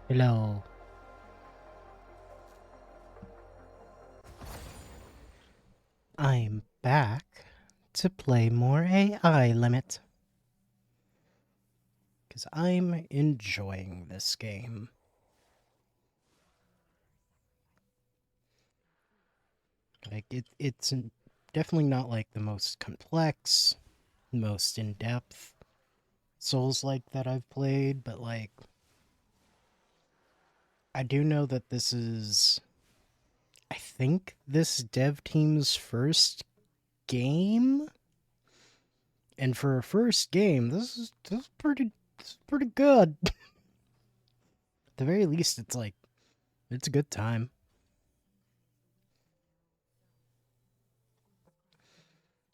Hello. I'm back to play more AI Limit. Because I'm enjoying this game. Like, it's definitely not like the most complex, most in-depth Souls-like that I've played, but like, I do know that this is, I think, this dev team's first game? And for a first game, this is pretty good. At the very least, it's like, it's a good time.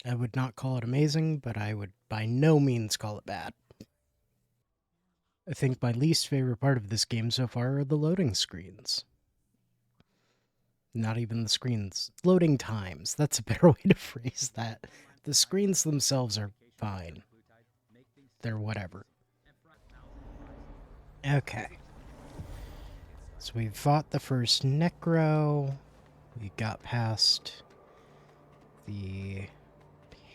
I would not call it amazing, but I would by no means call it bad. I think my least favorite part of this game so far are the loading screens. Not even the screens. Loading times. That's a better way to phrase that. The screens themselves are fine. They're whatever. Okay. So we fought the first Necro. We got past the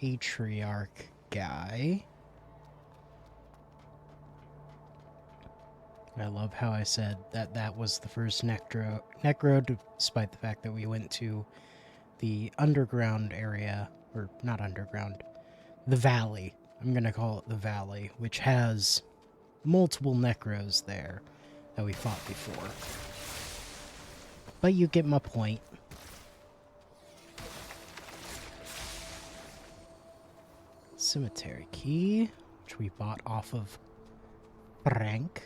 Patriarch guy. I love how I said that that was the first Necro, despite the fact that we went to the underground area, or not underground, the valley. I'm going to call it the valley, which has multiple Necros there that we fought before. But you get my point. Cemetery key, which we bought off of Frank.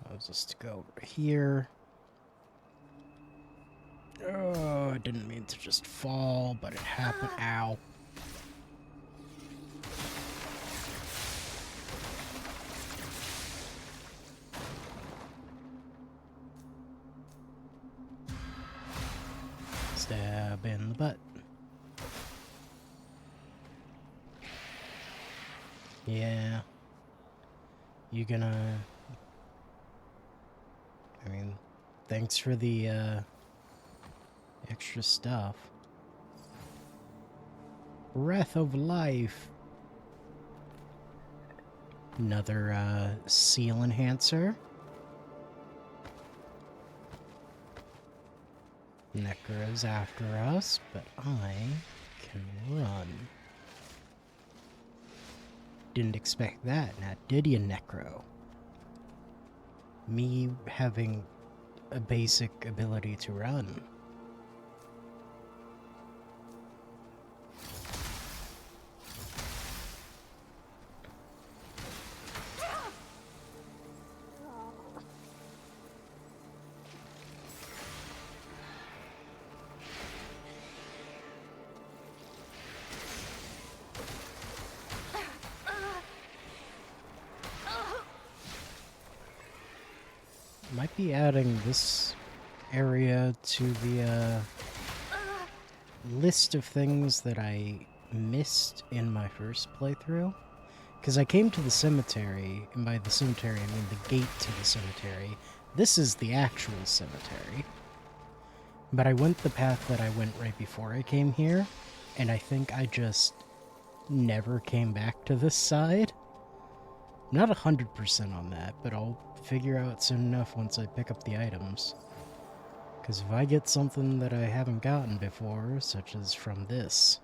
Allows us to go over here. Oh, I didn't mean to just fall, but it happened. Ow. Stab in the butt. Yeah. You gonna... I mean, thanks for the, extra stuff. Breath of Life. Another, seal enhancer. Necro's after us, but I can run. Didn't expect that, now did you, Necro? Me having a basic ability to run. Might be adding this area to the list of things that I missed in my first playthrough. Because I came to the cemetery, and by the cemetery I mean the gate to the cemetery. This is the actual cemetery. But I went the path that I went right before I came here, and I think I just never came back to this side. I'm not 100% on that, but I'll figure out soon enough once I pick up the items. Because if I get something that I haven't gotten before, such as from this...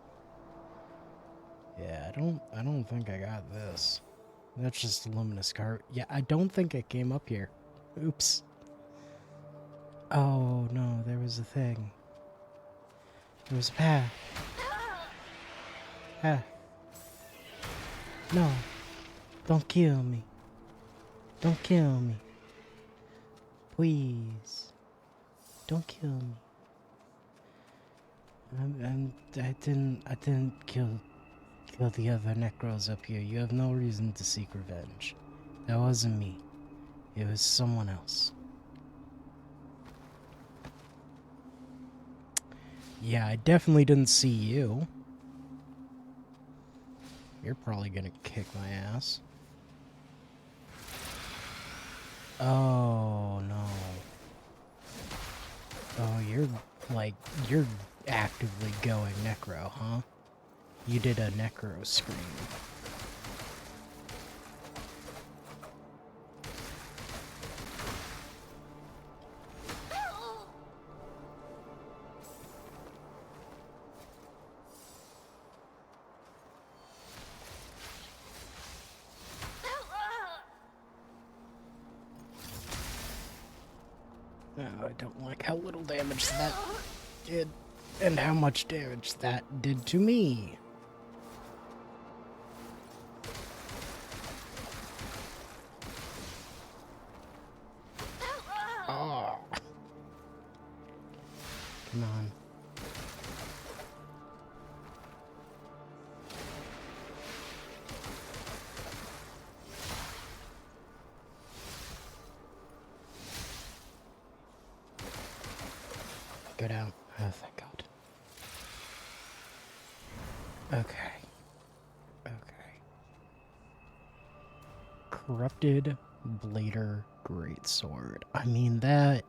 Yeah, I don't think I got this. That's just a luminous cart. Yeah, I don't think I came up here. Oops. Oh, no, there was a thing. There was a path. Path. No. Don't kill me. Don't kill me. Please. Don't kill me. I didn't kill the other Necros up here. You have no reason to seek revenge. That wasn't me. It was someone else. Yeah, I definitely didn't see you. You're probably gonna kick my ass. Oh, no. Oh, you're actively going necro, huh? You did a necro scream. Oh, I don't like how little damage that did, and how much damage that did to me. Oh. Come on. Go down. Oh, thank God. Okay. Okay. Corrupted Blader Greatsword. I mean, that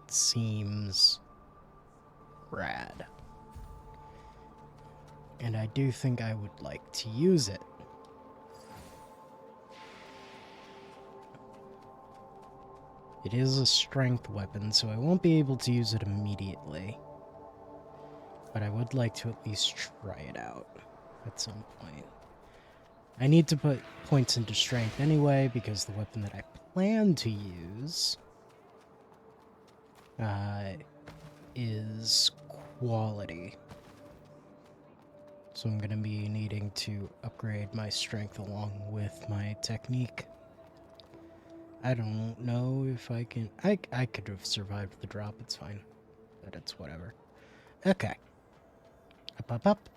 seems rad. And I do think I would like to use it. It is a strength weapon, so I won't be able to use it immediately. But I would like to at least try it out at some point. I need to put points into strength anyway, because the weapon that I plan to use is quality. So I'm going to be needing to upgrade my strength along with my technique. I don't know if I can... I could have survived the drop, it's fine. But it's whatever. Okay. Up, up, up.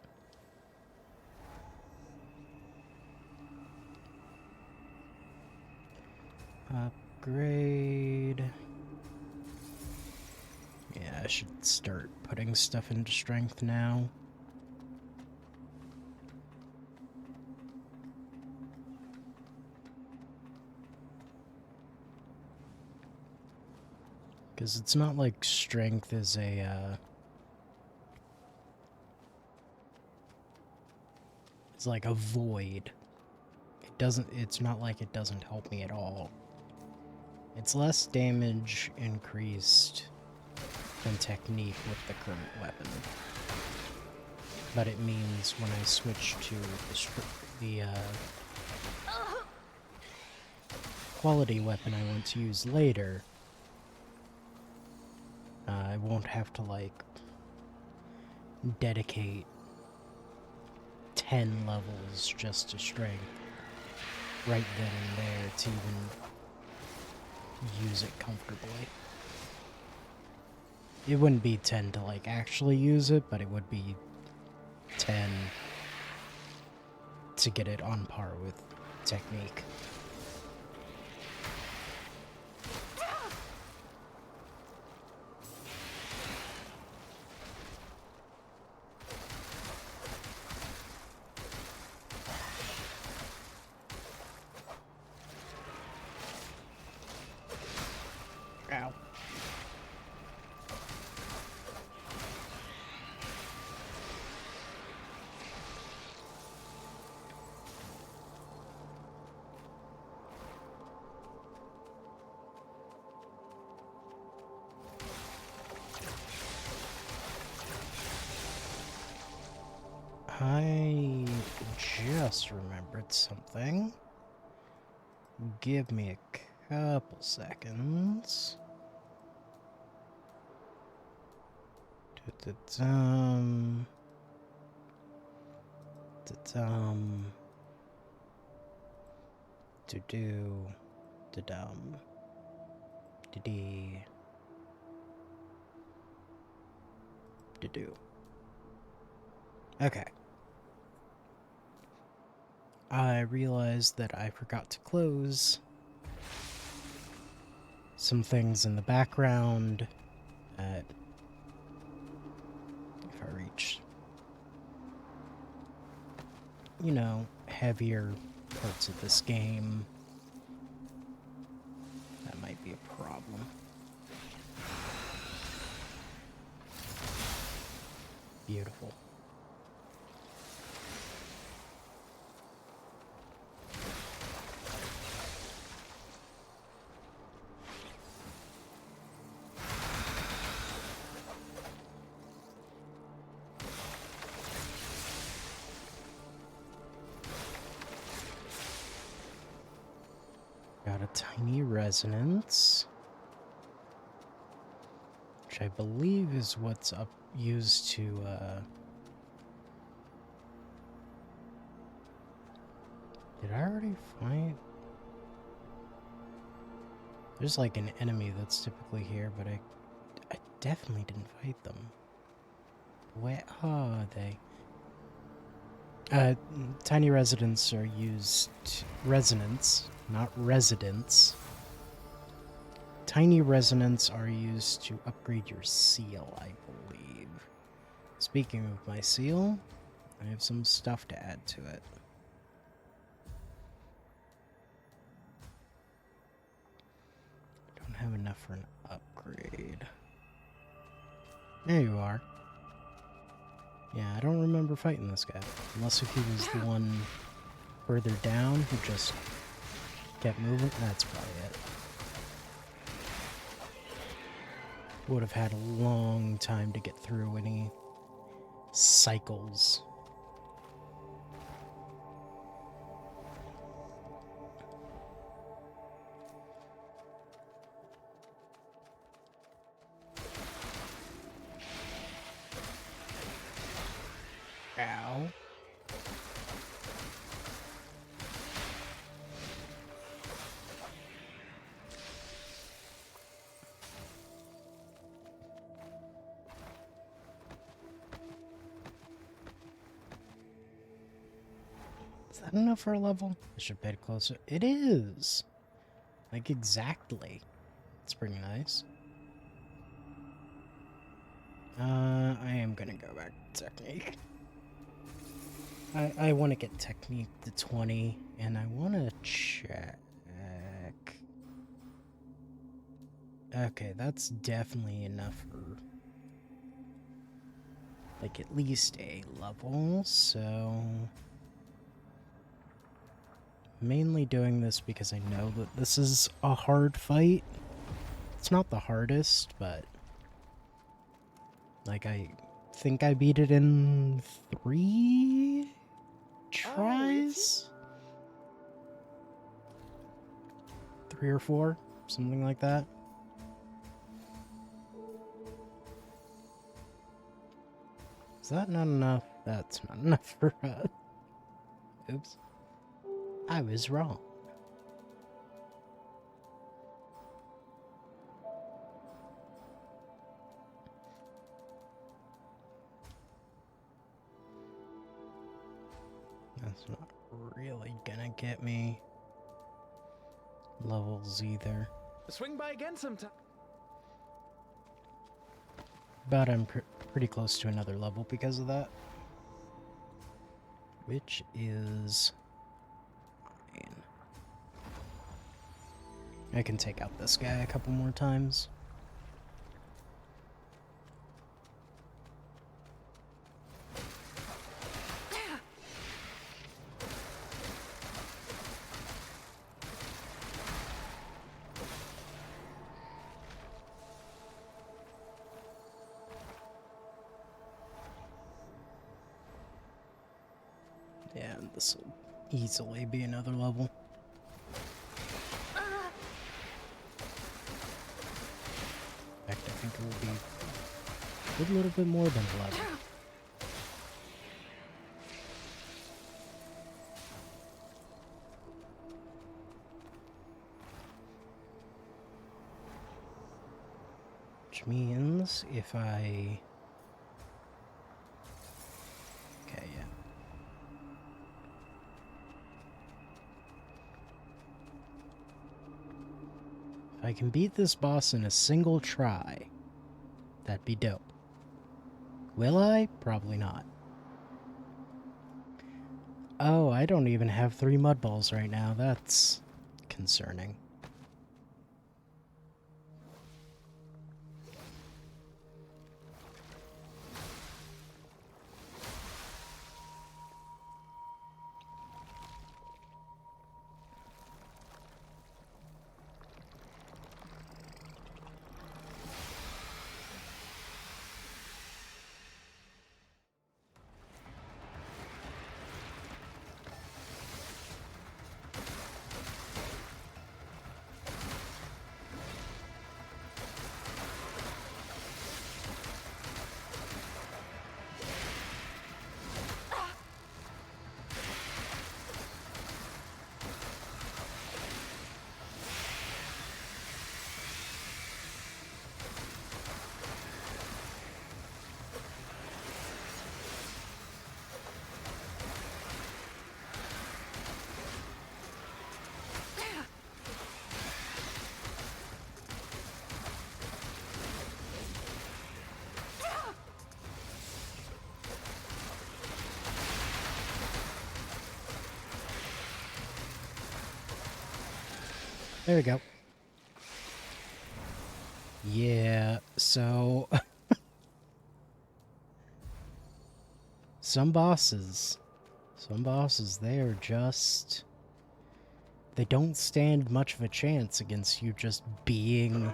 Upgrade. Yeah, I should start putting stuff into strength now. Because it's not like strength is a, it's like a void. It's not like it doesn't help me at all. It's less damage increased than technique with the current weapon. But it means when I switch to the quality weapon I want to use later, I won't have to, like, dedicate 10 levels just to strength right then and there to even use it comfortably. It wouldn't be 10 to, like, actually use it, but it would be 10 to get it on par with technique. Ow. I just remembered something. Give me a couple seconds. Da-da-dum. Da-dum. Do-do. Da-dum. Da-dee. Da-do. Okay. I realized that I forgot to close some things in the background at, if I reach, you know, heavier parts of this game. be a problem. Beautiful. Got a tiny resonance, which I believe is what's used to did I already find? There's like an enemy that's typically here, but I definitely didn't fight them. Where are they? Tiny resonance are used. Resonance, not residents. Tiny resonance are used to upgrade your seal, I believe. Speaking of my seal, I have some stuff to add to it. I don't have enough for an upgrade. There you are. Yeah, I don't remember fighting this guy. Unless if he was the one further down who just kept moving. That's probably it. Would have had a long time to get through any cycles. Ow. Is that enough for a level? I should pay closer. It is! Like, exactly. It's pretty nice. I am gonna go back to technique. I want to get technique to 20, and I want to check. Okay, that's definitely enough for, like, at least a level, so... Mainly doing this because I know that this is a hard fight. It's not the hardest, but... Like, I think I beat it in 3 tries? 3 or 4? Something like that. Is that not enough? That's not enough for us. Oops. I was wrong. That's not really gonna get me levels either. Swing by again sometime. But I'm pretty close to another level because of that. Which is fine. I can take out this guy a couple more times. Yeah, this will easily be another level. In fact, I think it will be a little bit more than 11. Which means if I... Okay, yeah. If I can beat this boss in a single try, that'd be dope. Will I? Probably not. Oh, I don't even have 3 mud balls right now. That's concerning. There we go. Yeah, so some bosses, they are just, they don't stand much of a chance against you just being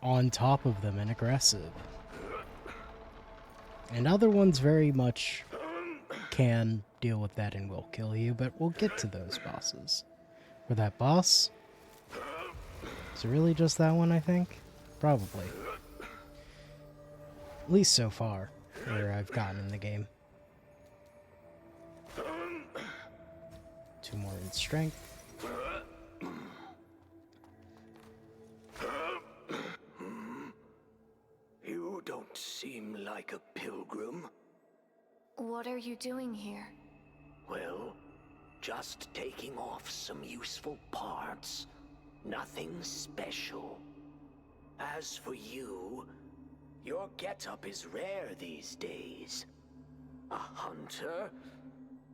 on top of them and aggressive. And other ones very much can deal with that and will kill you, but we'll get to those bosses. For that boss, is it really just that one, I think? Probably. At least so far, where I've gotten in the game. 2 more in strength. You don't seem like a pilgrim. What are you doing here? Well, just taking off some useful parts. Nothing special. As for you, your getup is rare these days. A hunter?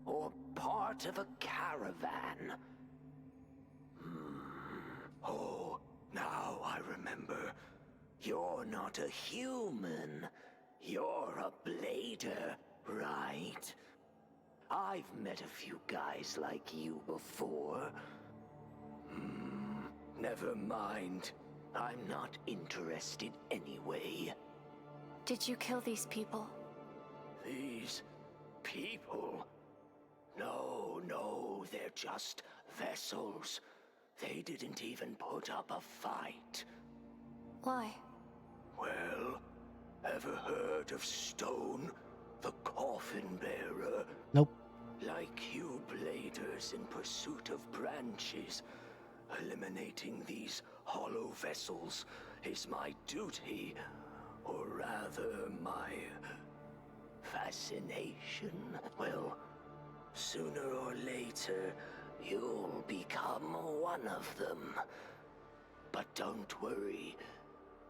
Or part of a caravan? Oh, now I remember. You're not a human. You're a blader, right? I've met a few guys like you before. Never mind. I'm not interested anyway. Did you kill these people? These people? No, they're just vessels. They didn't even put up a fight. Why? Well, ever heard of Stone, the coffin bearer? Nope. Like you bladers in pursuit of branches, eliminating these hollow vessels is my duty, or rather my fascination. Well, sooner or later, you'll become one of them. But don't worry,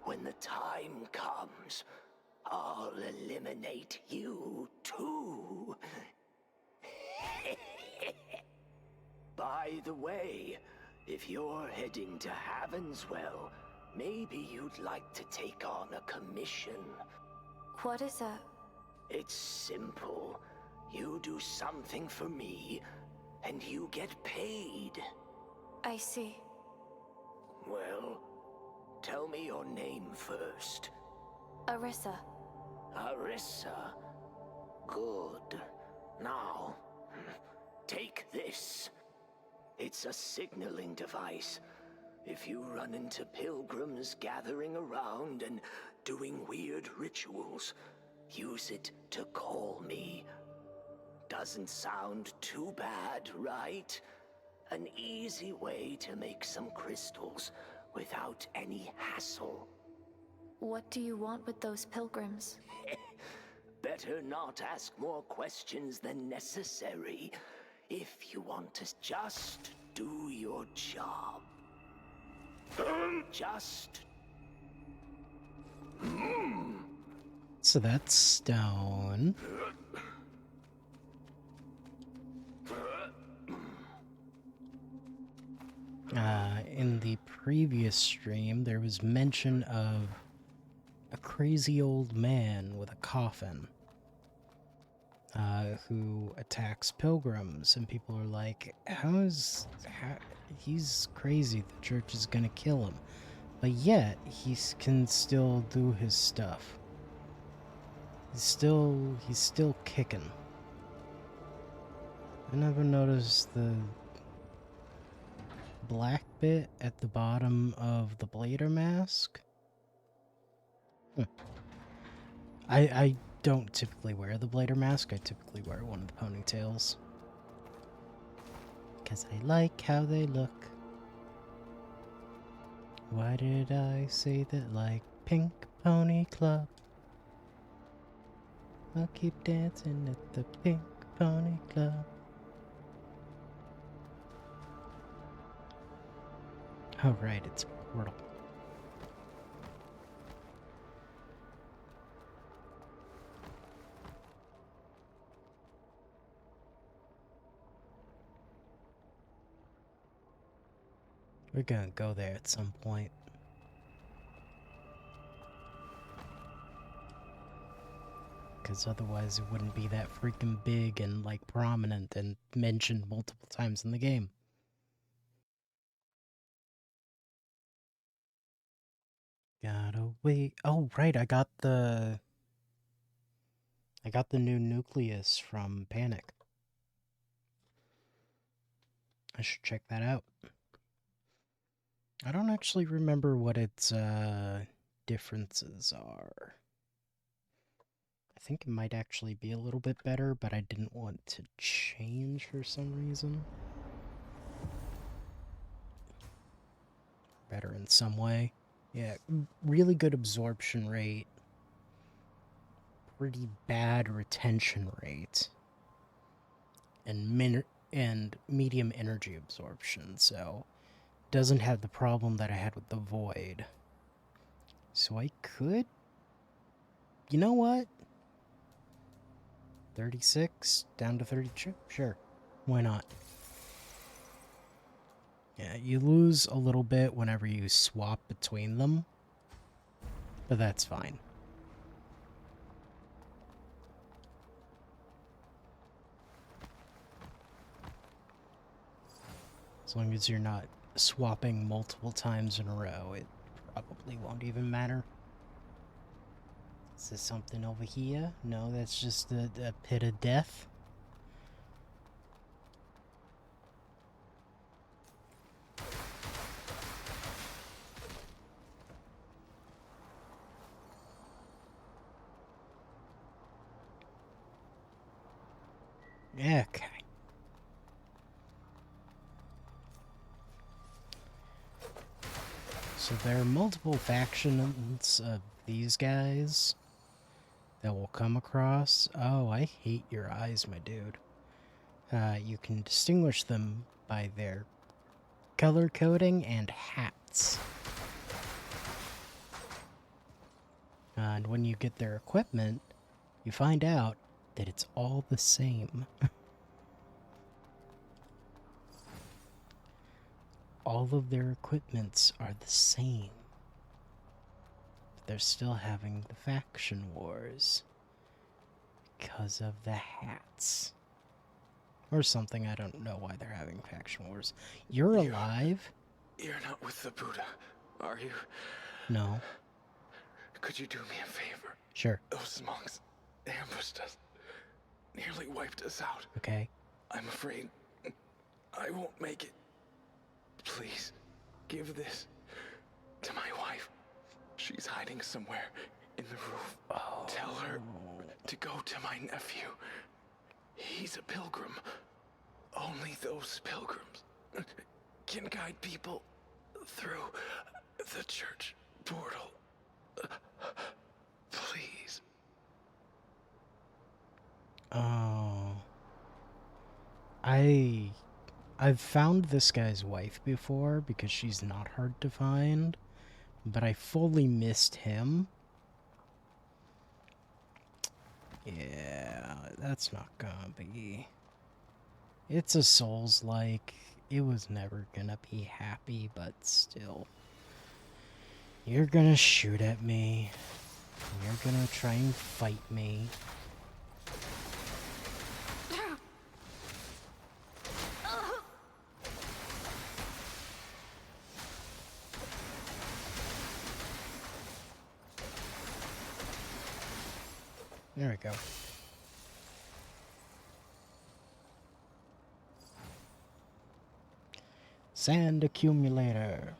when the time comes, I'll eliminate you too. By the way, if you're heading to Havenswell, maybe you'd like to take on a commission. What is a... It's simple. You do something for me, and you get paid. I see. Well, tell me your name first. Arissa. Arissa. Good. Now, take this. It's a signaling device. If you run into pilgrims gathering around and doing weird rituals, use it to call me. Doesn't sound too bad, right? An easy way to make some crystals without any hassle. What do you want with those pilgrims? Better not ask more questions than necessary if you want to just do your job. Just... So that's stone. In the previous stream, there was mention of a crazy old man with a coffin who attacks pilgrims, and people are like, he's crazy, the church is gonna kill him. But yet, he can still do his stuff. He's still kicking. I never noticed the black bit at the bottom of the blader mask. I don't typically wear the blader mask. I typically wear one of the ponytails, because I like how they look. Why did I say that? Like Pink Pony Club. I'll keep dancing at the Pink Pony Club. Oh right, it's Portal. We're gonna go there at some point. Because otherwise it wouldn't be that freaking big and, like, prominent and mentioned multiple times in the game. Gotta wait. Oh, right, I got the new nucleus from Panic. I should check that out. I don't actually remember what its differences are. I think it might actually be a little bit better, but I didn't want to change for some reason. Better in some way. Yeah, really good absorption rate. Pretty bad retention rate. And medium energy absorption, so doesn't have the problem that I had with the Void. So I could... You know what? 36 down to 32? Sure. Why not? Yeah, you lose a little bit whenever you swap between them, but that's fine. As long as you're not swapping multiple times in a row, it probably won't even matter. Is there something over here? No, that's just a pit of death. Okay. So there are multiple factions of these guys that will come across. Oh, I hate your eyes, my dude. You can distinguish them by their color coding and hats. And when you get their equipment, you find out that it's all the same. All of their equipments are the same. But they're still having the faction wars. Because of the hats. Or something, I don't know why they're having faction wars. You're alive? You're not with the Buddha, are you? No. Could you do me a favor? Sure. Those monks ambushed us. Nearly wiped us out. Okay. I'm afraid I won't make it. Please, give this to my wife. She's hiding somewhere in the roof. Oh. Tell her to go to my nephew. He's a pilgrim. Only those pilgrims can guide people through the church portal. Please. Oh. I've found this guy's wife before because she's not hard to find, but I fully missed him. Yeah, that's not gonna be... It's a Souls-like. It was never gonna be happy, but still. You're gonna shoot at me. You're gonna try and fight me. There we go. Sand accumulator.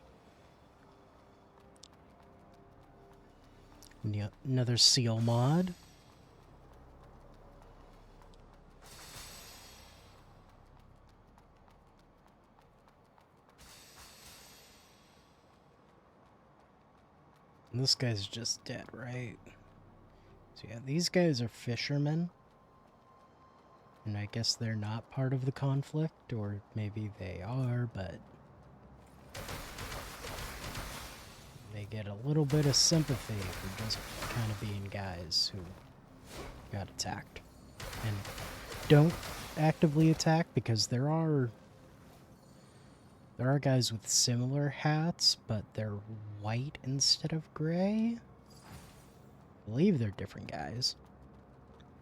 Another seal mod. This guy's just dead, right? So yeah, these guys are fishermen. And I guess they're not part of the conflict, or maybe they are, but... they get a little bit of sympathy for just kind of being guys who got attacked. And don't actively attack, because there are There are guys with similar hats, but they're white instead of gray. I believe they're different guys.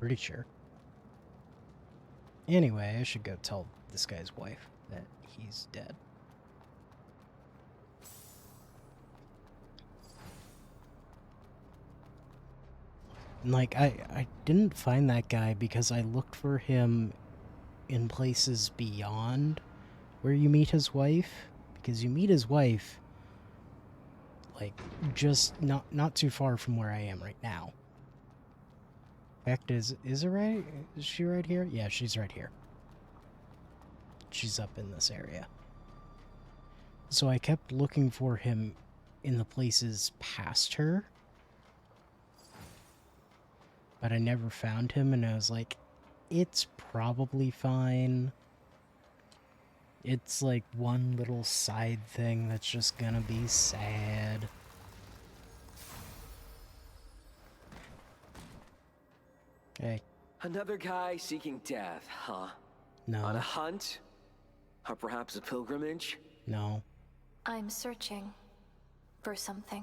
Pretty sure. Anyway, I should go tell this guy's wife that he's dead. Like, I didn't find that guy because I looked for him in places beyond where you meet his wife. Because you meet his wife, like, just not too far from where I am right now. In fact, is it right? Is she right here? Yeah, she's right here. She's up in this area. So I kept looking for him in the places past her. But I never found him, and I was like, it's probably fine. It's like one little side thing that's just gonna be sad. Hey. Another guy seeking death, huh? No. On a hunt? Or perhaps a pilgrimage? No. I'm searching for something.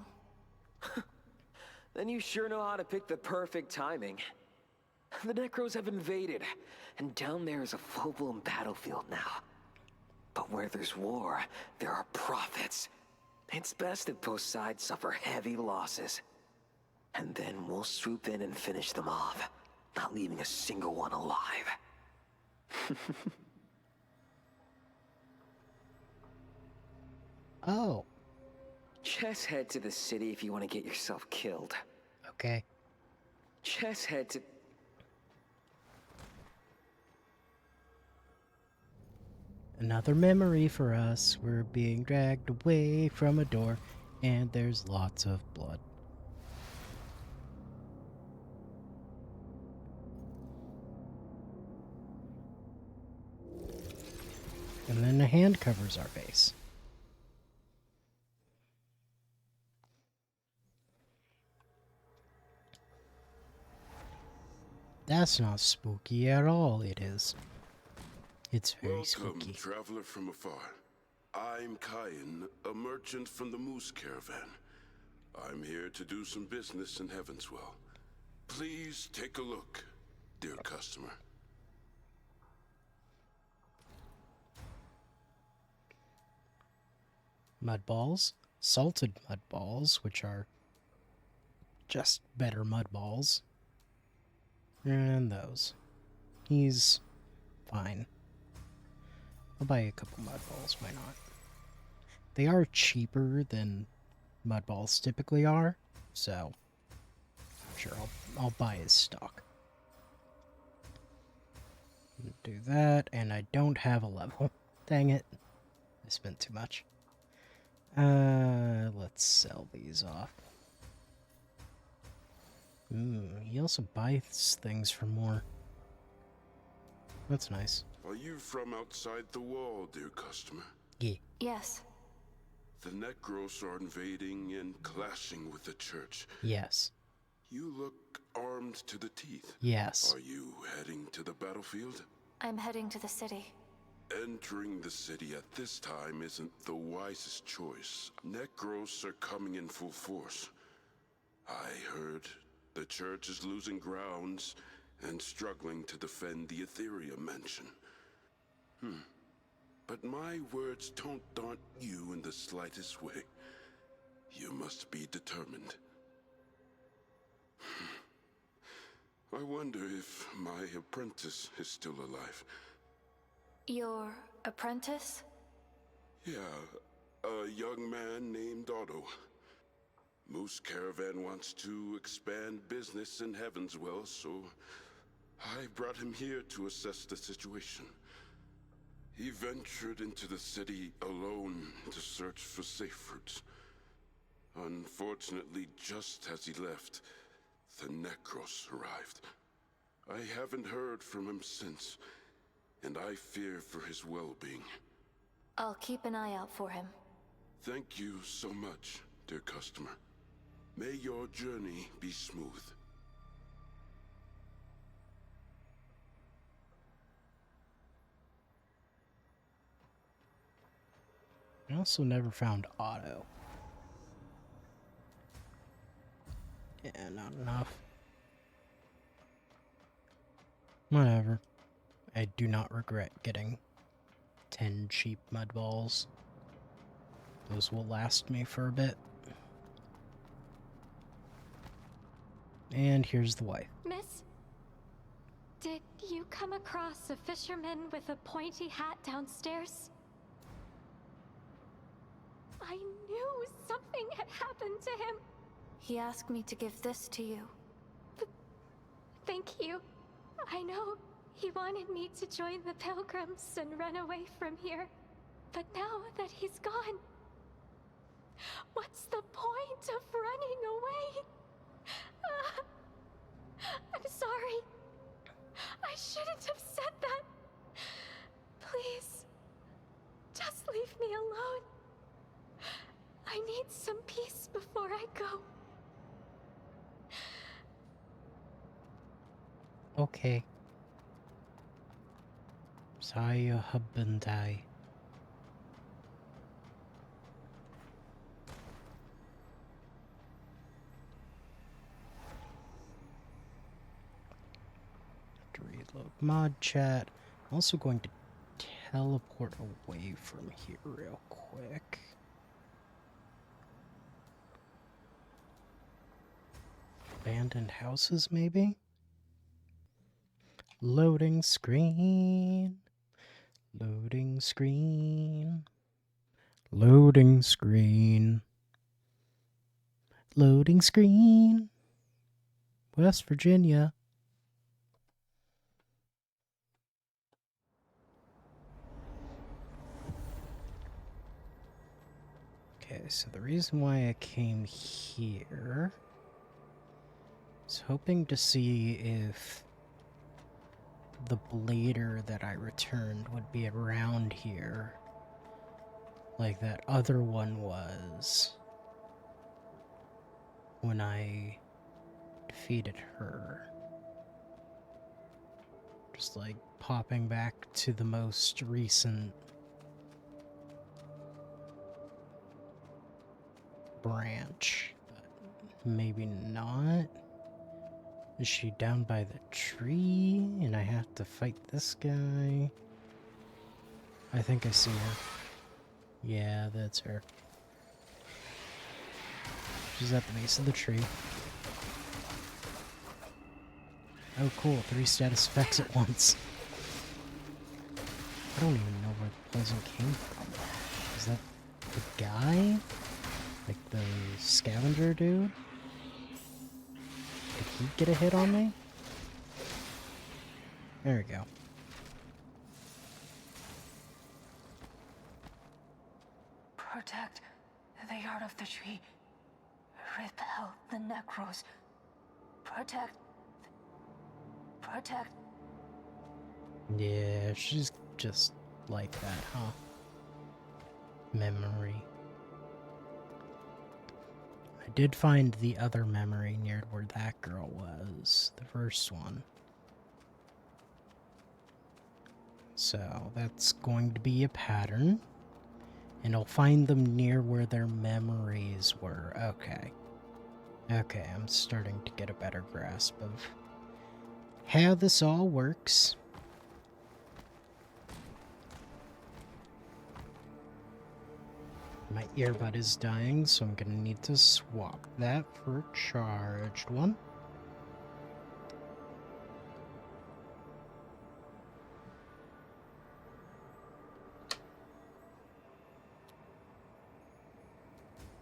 Then you sure know how to pick the perfect timing. The Necros have invaded, and down there is a full-blown battlefield now. But where there's war, there are prophets. It's best if both sides suffer heavy losses. And then we'll swoop in and finish them off, not leaving a single one alive. Oh. Just head to the city if you want to get yourself killed. Okay. Just head to... Another memory for us. We're being dragged away from a door, and there's lots of blood. And then a hand covers our face. That's not spooky at all, it is. It's very Welcome, spooky. traveler from afar. I'm Kyan, a merchant from the Moose Caravan. I'm here to do some business in Heavenswell. Please take a look, dear customer. Mud balls, salted mud balls, which are just better mud balls. And those. He's fine. I'll buy a couple mud balls, why not? They are cheaper than mud balls typically are, so sure, I'll buy his stock. Do that, and I don't have a level. Dang it. I spent too much. Let's sell these off. He also buys things for more. That's nice. Are you from outside the wall, dear customer? Yeah. Yes. The Necros are invading and clashing with the church. Yes. You look armed to the teeth. Yes. Are you heading to the battlefield? I'm heading to the city. Entering the city at this time isn't the wisest choice. Necros are coming in full force. I heard the church is losing grounds and struggling to defend the Ethereum mansion. But my words don't daunt you in the slightest way. You must be determined. I wonder if my apprentice is still alive. Your apprentice? Yeah, a young man named Otto. Moose Caravan wants to expand business in Heavenswell, so I brought him here to assess the situation. He ventured into the city alone to search for safe routes. Unfortunately, just as he left, the Necros arrived. I haven't heard from him since, and I fear for his well-being. I'll keep an eye out for him. Thank you so much, dear customer. May your journey be smooth. also never found Otto. Yeah, not enough. Whatever. I do not regret getting 10 cheap mud balls. Those will last me for a bit. And here's the wife. Miss, did you come across a fisherman with a pointy hat downstairs? I knew something had happened to him. He asked me to give this to you. Thank you. I know he wanted me to join the Pilgrims and run away from here. But now that he's gone, what's the point of running away? I'm sorry. I shouldn't have said that. Please, just leave me alone. I need some peace before I go. Okay. Saya Habendai. To reload mod chat. I'm also going to teleport away from here real quick. Abandoned houses, maybe? Loading screen. Loading screen. Loading screen. Loading screen. West Virginia. Okay, so the reason why I came here is hoping to see if the blader that I returned would be around here, like that other one was when I defeated her. Just like popping back to the most recent branch, but maybe not. Is she down by the tree and I have to fight this guy? I think I see her. Yeah, that's her. She's at the base of the tree. Oh cool, 3 status effects at once. I don't even know where the poison came from. Is that the guy? Like the scavenger dude? Did he get a hit on me? There we go. Protect the yard of the tree. Repel the necros. Protect. Yeah, she's just like that, huh? Memory. I did find the other memory near where that girl was, the first one. So that's going to be a pattern. And I'll find them near where their memories were. Okay. Okay, I'm starting to get a better grasp of how this all works. My earbud is dying, so I'm gonna need to swap that for a charged one.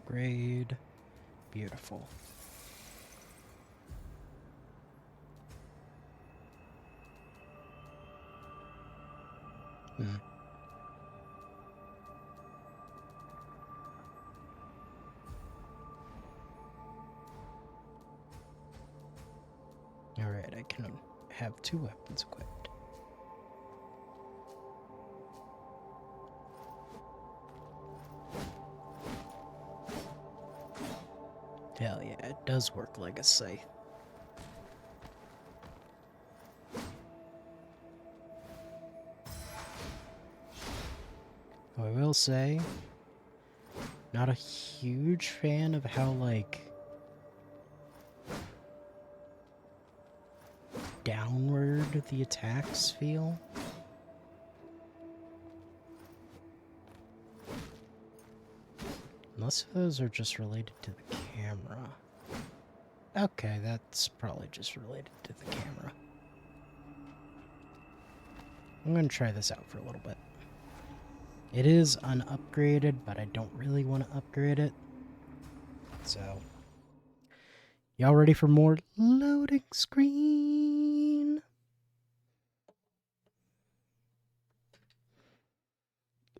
Grade. Beautiful. Alright, I can have 2 weapons equipped. Hell yeah, it does work like a scythe. I will say, Not a huge fan of how, like, downward the attacks feel. Unless those are just related to the camera. Okay, that's probably just related to the camera. I'm going to try this out for a little bit. It is unupgraded, but I don't really want to upgrade it. So, y'all ready for more loading screen?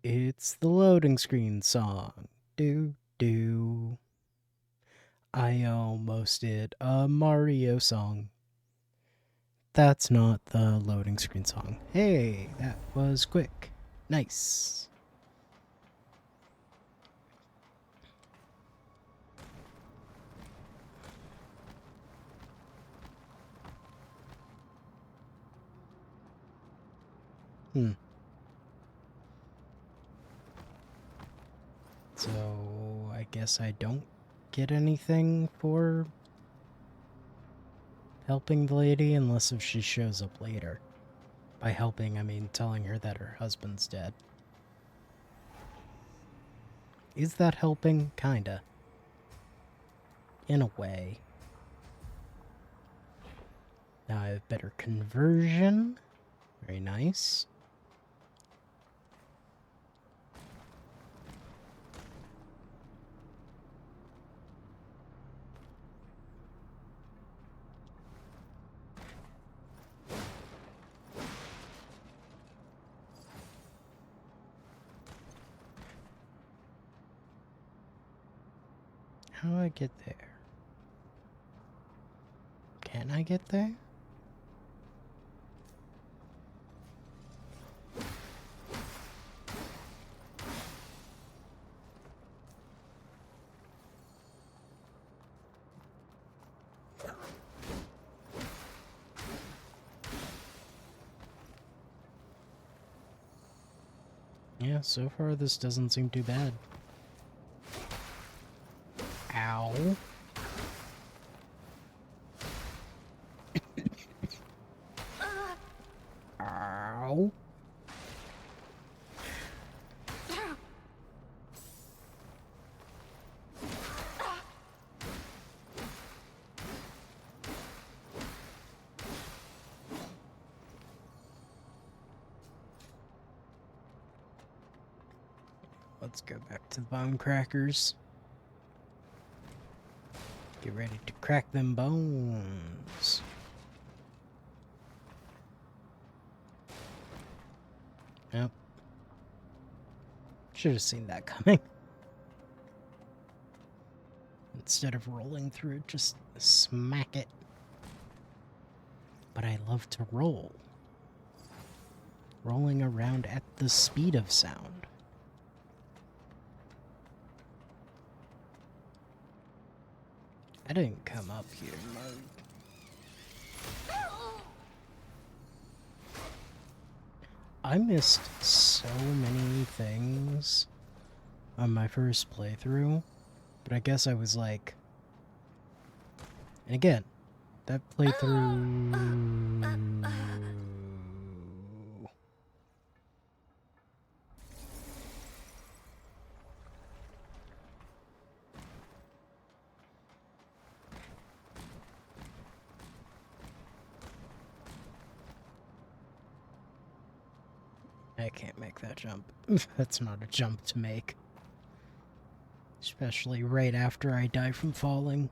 It's the loading screen song. Do do. I almost did a Mario song. That's not the loading screen song. Hey, that was quick. Nice. So, I guess I don't get anything for helping the lady unless if she shows up later. By helping, I mean telling her that her husband's dead. Is that helping? Kinda. In a way. Now I have better conversion. Very nice. How do I get there? Can I get there? Yeah, so far this doesn't seem too bad. Ow. Ow. Let's go back to the bone crackers. Get ready to crack them bones. Yep. Should have seen that coming. Instead of rolling through it, just smack it. But I love to roll. Rolling around at the speed of sound. I didn't come up here, Mark. I missed so many things on my first playthrough, but I guess I was like... And again, that playthrough... I can't make that jump. That's not a jump to make. Especially right after I die from falling.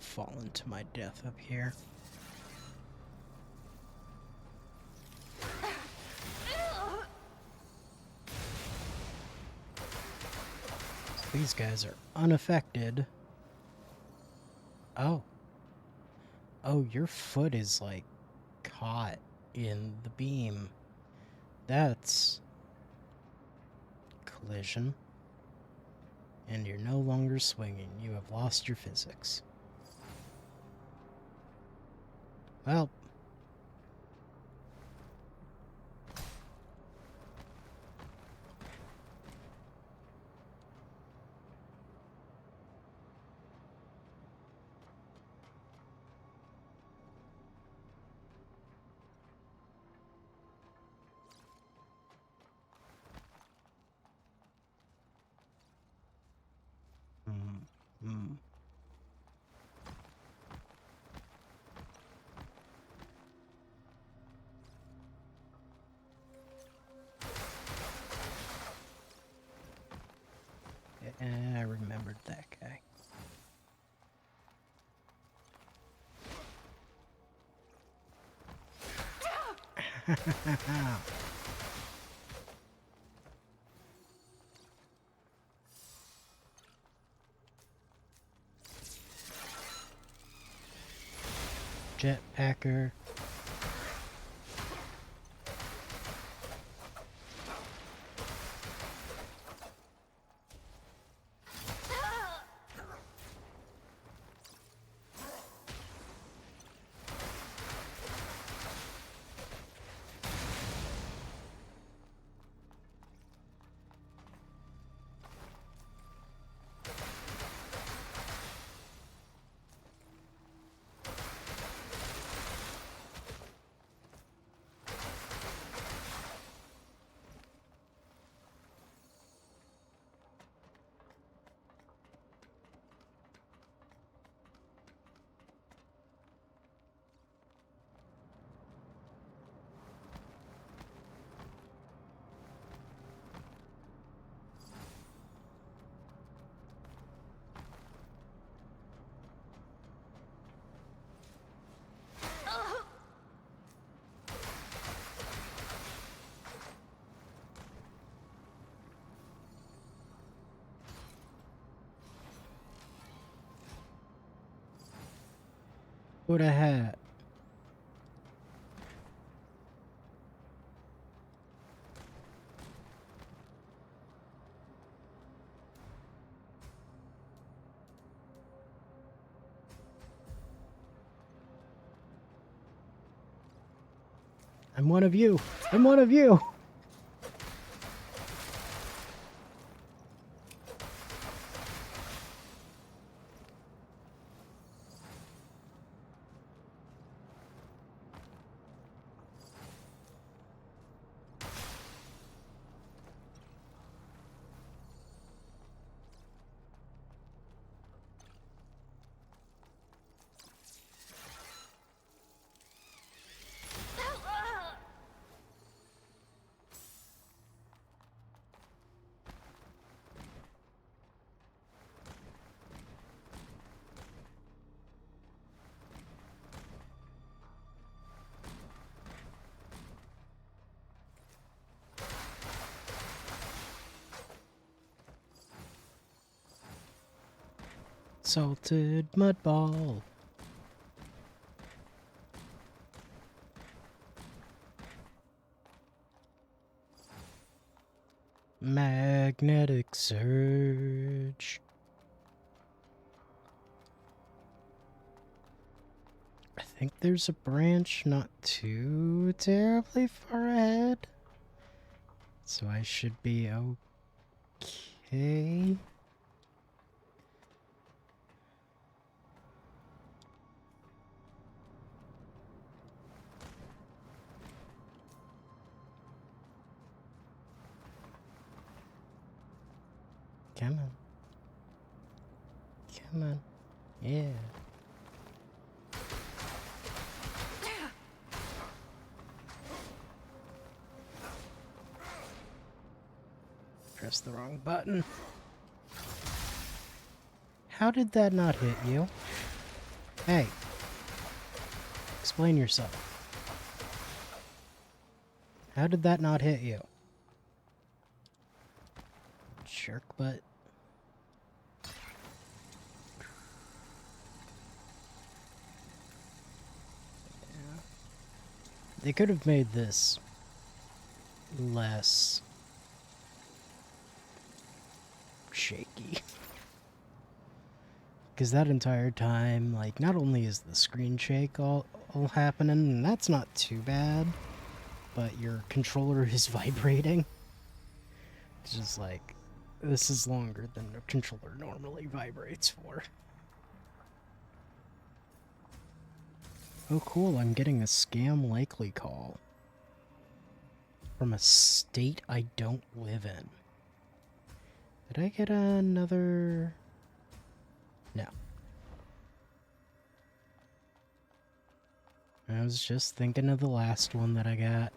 fallen to my death up here. These guys are unaffected. Oh. Oh, your foot is, like, caught in the beam. That's collision. And you're no longer swinging. You have lost your physics. Well. I remembered that guy. Jetpacker. What a hat. I'm one of you. I'm one of you. Salted mud ball. Magnetic surge. I think there's a branch not too terribly far ahead. So I should be okay. Come on. Come on. Yeah. Press the wrong button. How did that not hit you? Hey. Explain yourself. How did that not hit you? Jerk butt. They could have made this less shaky. Because that entire time, like, not only is the screen shake all happening, and that's not too bad, but your controller is vibrating. It's just like, this is longer than a controller normally vibrates for. Oh cool, I'm getting a scam likely call. From a state I don't live in. Did I get another... No. I was just thinking of the last one that I got.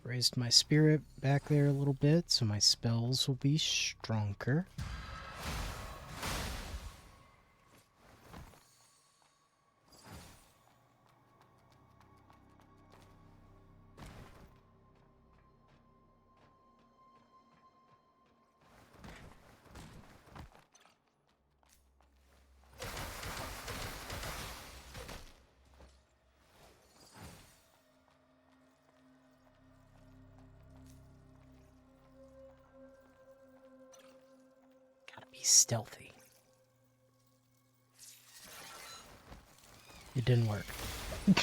Raised my spirit back there a little bit, so my spells will be stronger. Be stealthy. It didn't work. You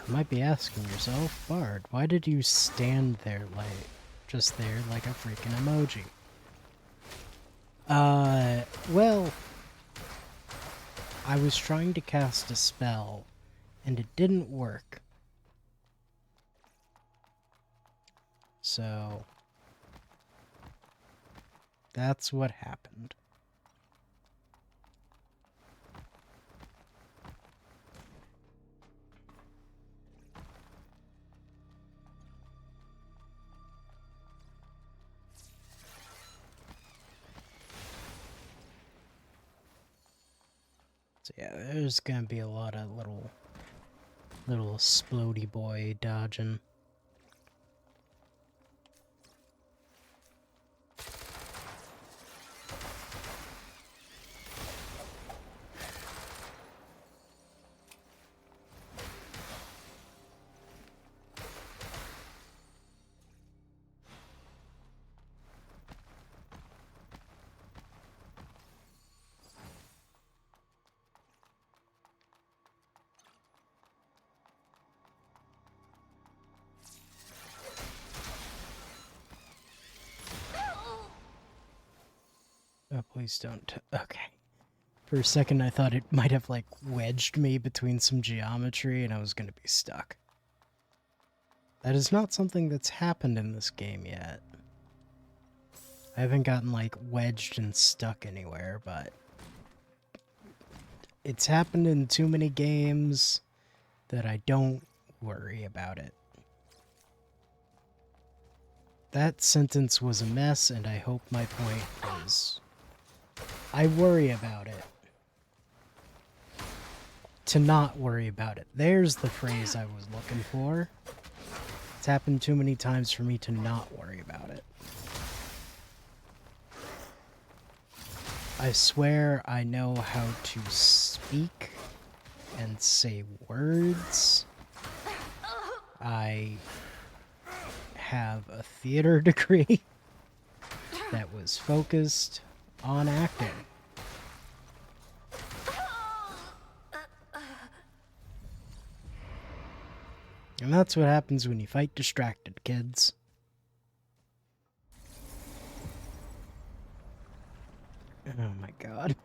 might be asking yourself, Bard, why did you stand there like, just there like a freaking emoji? Well, I was trying to cast a spell, and it didn't work. So, that's what happened. So yeah, there's gonna be a lot of little splody boy dodging. Oh, please don't. Okay. For a second, I thought it might have, like, wedged me between some geometry and I was gonna be stuck. That is not something that's happened in this game yet. I haven't gotten, like, wedged and stuck anywhere, but... it's happened in too many games that I don't worry about it. That sentence was a mess, and I hope my point was... I worry about it. To not worry about it. There's the phrase I was looking for. It's happened too many times for me to not worry about it. I swear I know how to speak and say words. I have a theater degree that was focused on acting. And that's what happens when you fight distracted, kids. Oh my god.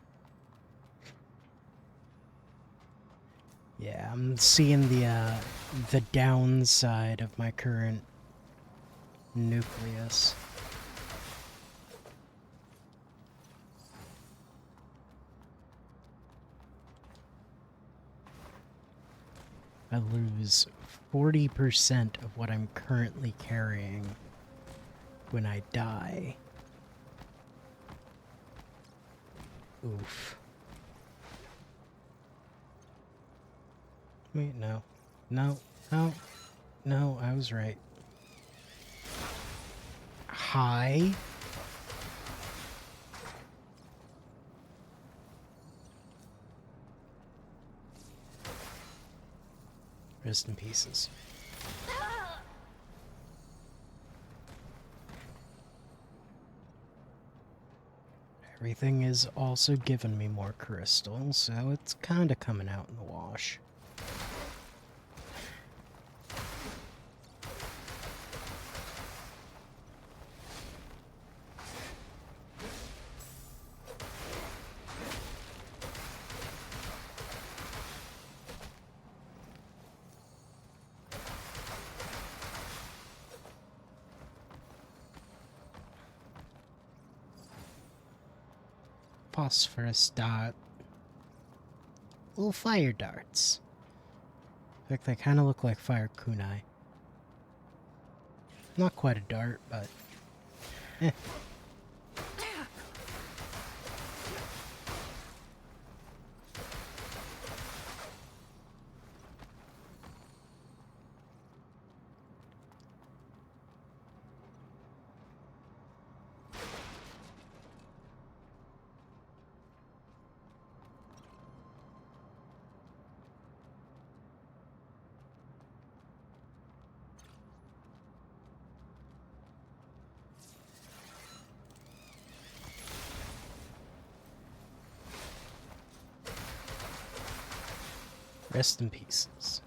Yeah, I'm seeing the downside of my current nucleus. I lose 40% of what I'm currently carrying when I die. Oof. Wait, no. No, no, no, I was right. Hi? Rest in pieces. Everything is also giving me more crystals, so it's kinda coming out in the wash. Phosphorus dot. Little fire darts. In fact, they kind of look like fire kunai. Not quite a dart, but eh. Rest in pieces.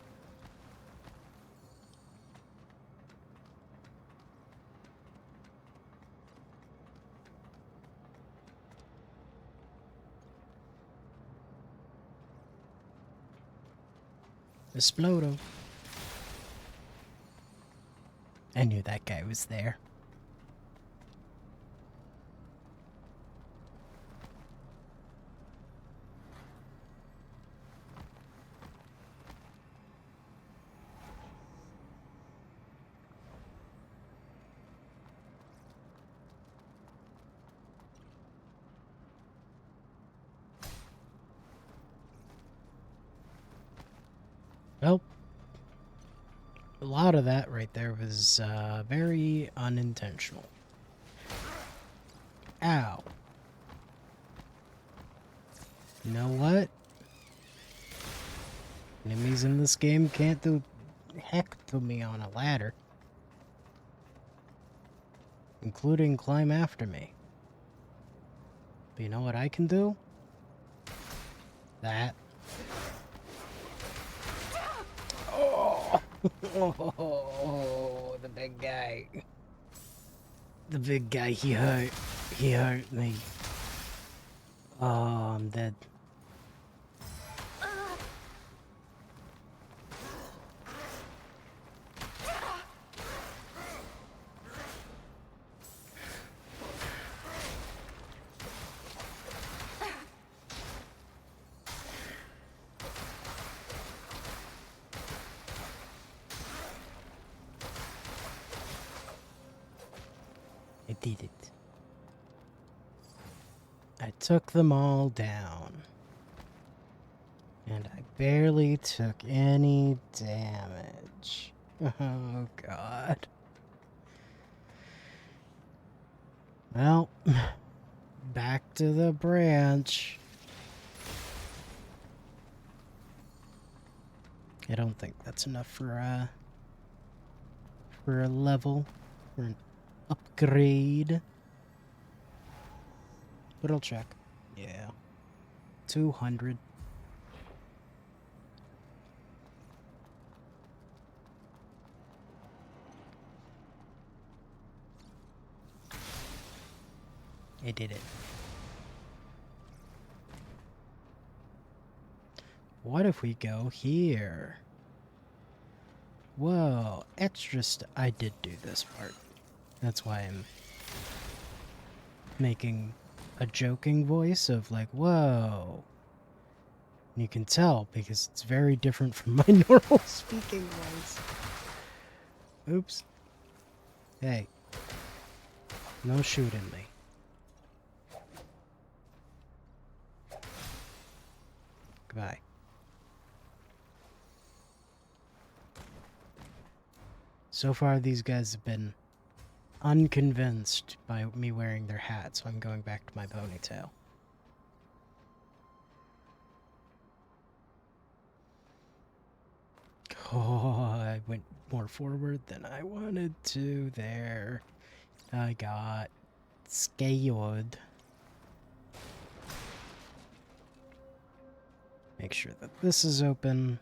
Explodo. I knew that guy was there. Well, a lot of that right there was very unintentional. Ow. You know what? Enemies in this game can't do heck to me on a ladder. Including climb after me. But you know what I can do? That. Oh, oh, the big guy. The big guy, he hurt. He hurt me. Oh, I'm dead. I did it. I took them all down. And I barely took any damage. Oh, God. Well, back to the branch. I don't think that's enough for a level, for an upgrade. But I'll check. Yeah. 200. I did it. What if we go here? Whoa, I did do this part. That's why I'm making a joking voice of like, whoa. And you can tell because it's very different from my normal speaking voice. Oops. Hey. No shooting me. Goodbye. So far, these guys have been unconvinced by me wearing their hat, so I'm going back to my ponytail. Oh, I went more forward than I wanted to there. I got scared. Make sure that this is open.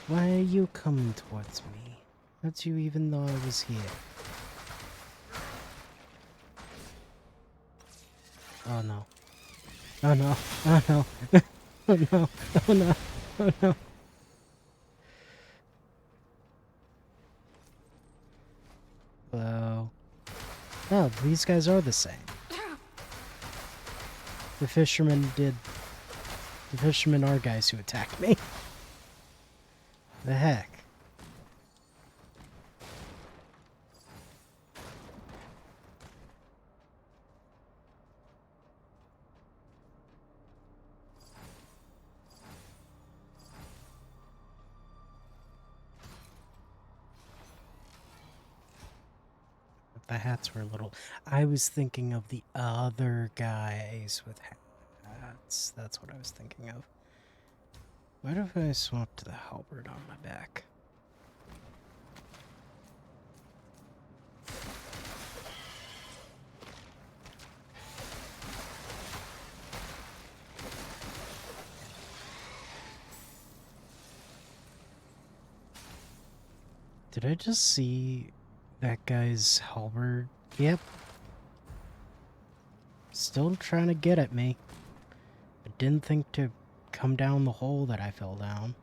Why are you coming towards me? How'd you even know I was here? Oh no. Oh no. Oh no. Oh no. Oh no. Oh no. Hello. Oh, these guys are the same. The fishermen are guys who attacked me. The heck? The hats were a little... I was thinking of the other guys with hats. That's what I was thinking of. What if I swapped the halberd on my back? Did I just see that guy's halberd? Yep. Still trying to get at me. I didn't think to come down the hole that I fell down.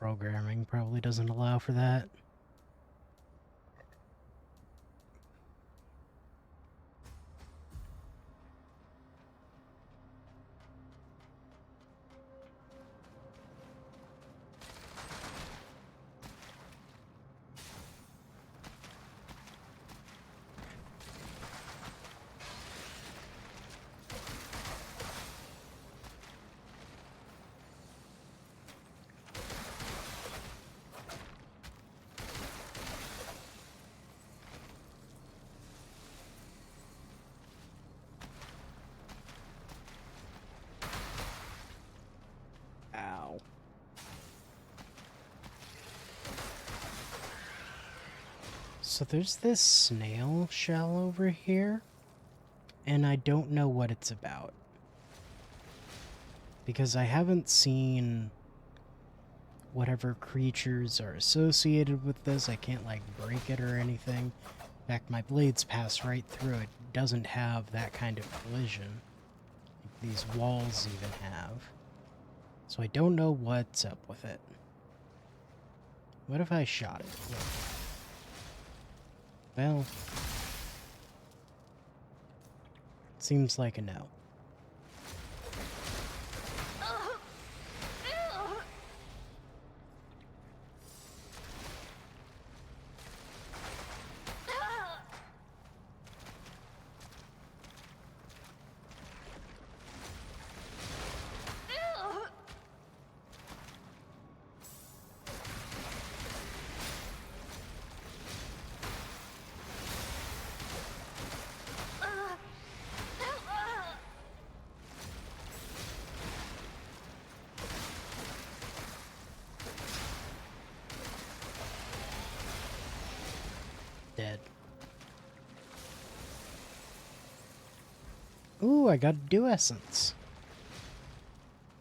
Programming probably doesn't allow for that. Ow. So there's this snail shell over here, and I don't know what it's about. Because I haven't seen whatever creatures are associated with this. I can't, like, break it or anything. In fact, my blades pass right through it. It doesn't have that kind of collision like these walls even have. So I don't know what's up with it. What if I shot it? Yeah. Well, seems like a no. Dead. Ooh, I got a dew essence.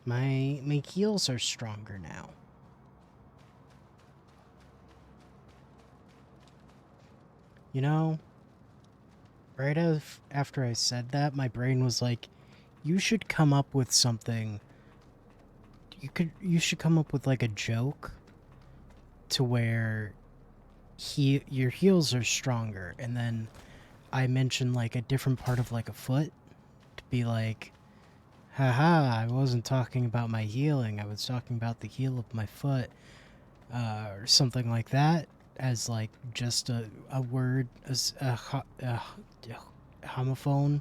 My heals are stronger now. You know, right after I said that, my brain was like, you should come up with something. You should come up with like a joke to where your heals are stronger, and then I mention like a different part of like a foot to be like, haha, I wasn't talking about my healing, I was talking about the heel of my foot, or something like that, as like just a word, as a homophone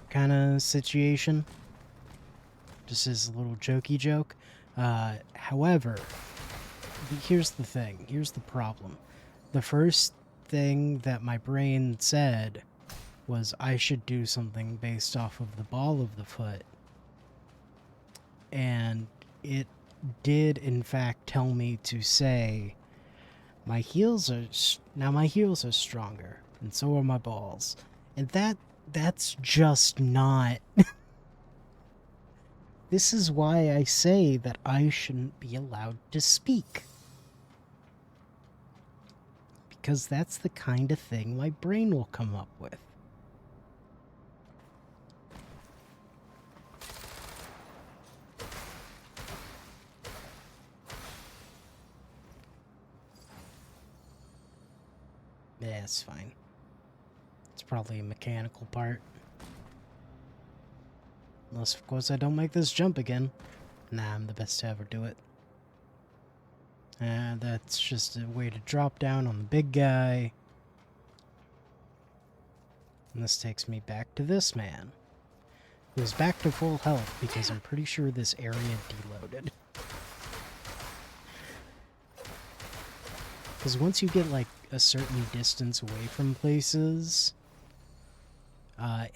kind of situation, just as a little jokey joke. However, here's the thing, here's the problem. The first thing that my brain said was I should do something based off of the ball of the foot. And it did in fact tell me to say my heels are stronger, and so are my balls. And that's just not This is why I say that I shouldn't be allowed to speak. Because that's the kind of thing my brain will come up with. Yeah, it's fine. It's probably a mechanical part. Unless, of course, I don't make this jump again. Nah, I'm the best to ever do it. That's just a way to drop down on the big guy. And this takes me back to this man. Who's back to full health because I'm pretty sure this area deloaded. Because once you get like a certain distance away from places,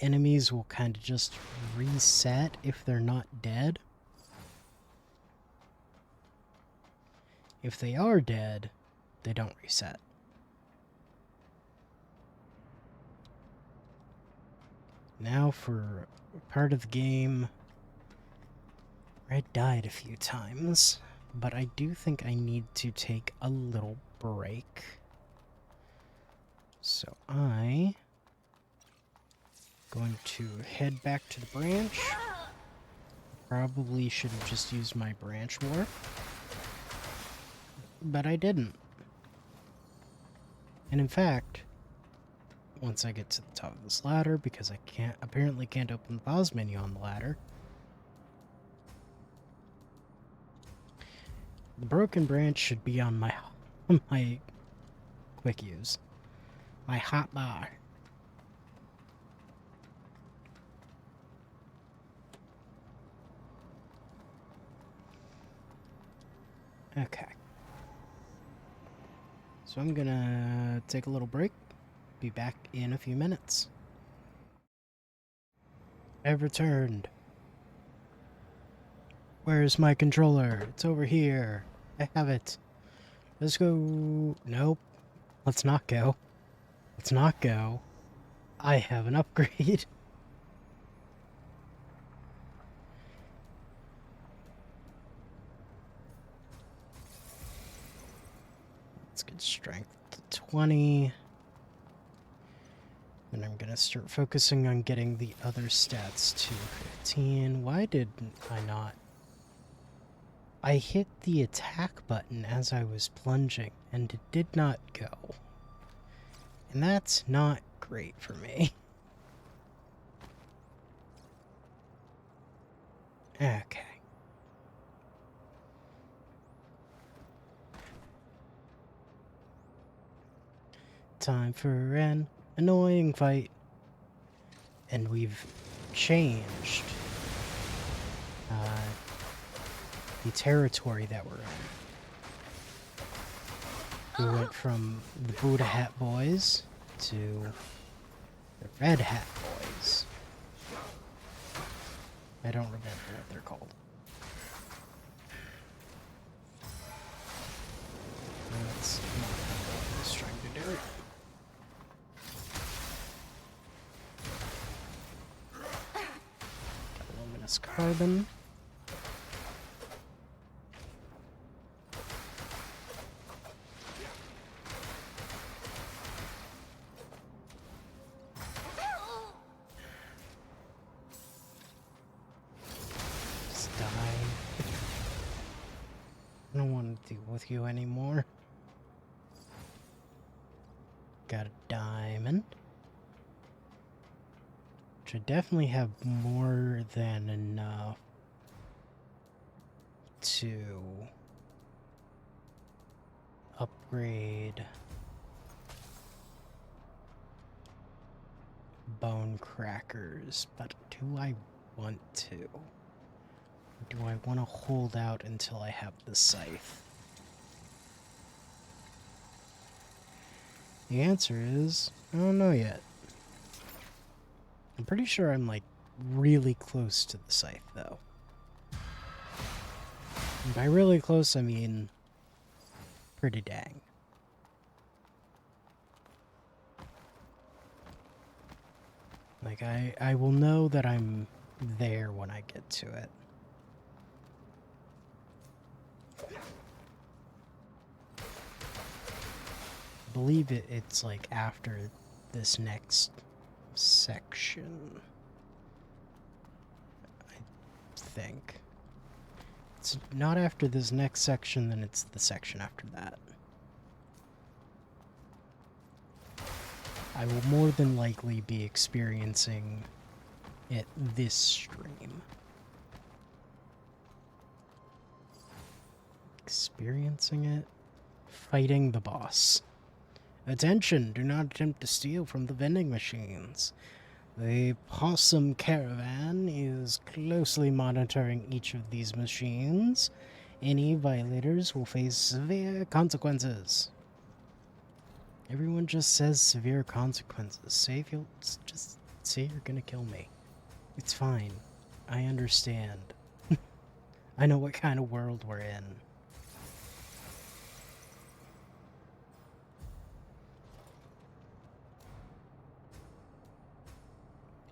enemies will kind of just reset if they're not dead. If they are dead, they don't reset. Now for part of the game where I died a few times, but I do think I need to take a little break. So I going to head back to the branch. Probably should have just used my branch warp, but I didn't. And in fact, once I get to the top of this ladder, because I apparently can't open the pause menu on the ladder, the broken branch should be on my my quick use, my hot bar. Okay. So I'm gonna take a little break. Be back in a few minutes. I've returned. Where's my controller? It's over here. I have it. Let's go. Nope. Let's not go. Let's not go. I have an upgrade. Let's get strength to 20. And I'm gonna start focusing on getting the other stats to 15. Why didn't I not? I hit the attack button as I was plunging, and it did not go. And that's not great for me. Okay. Time for an annoying fight. And we've changed the territory that we're in. We went from the Buddha Hat Boys to the Red Hat Boys. I don't remember what they're called. That's not what I was trying to do. Luminous carbon. Just die. I don't want to deal with you anymore. Got a diamond. Which I definitely have more than enough to upgrade bone crackers, but do I want to? Do I want to hold out until I have the scythe? The answer is, I don't know yet. I'm pretty sure I'm like really close to the scythe though. And by really close, I mean pretty dang. Like, I will know that I'm there when I get to it. I believe it's like after this next section. I think. It's not after this next section, then it's the section after that. I will more than likely be experiencing it this stream. Experiencing it? Fighting the boss. Attention, do not attempt to steal from the vending machines. The Possum Caravan is closely monitoring each of these machines. Any violators will face severe consequences. Everyone just says severe consequences. Say if you'll just say you're gonna kill me. It's fine. I understand. I know what kind of world we're in.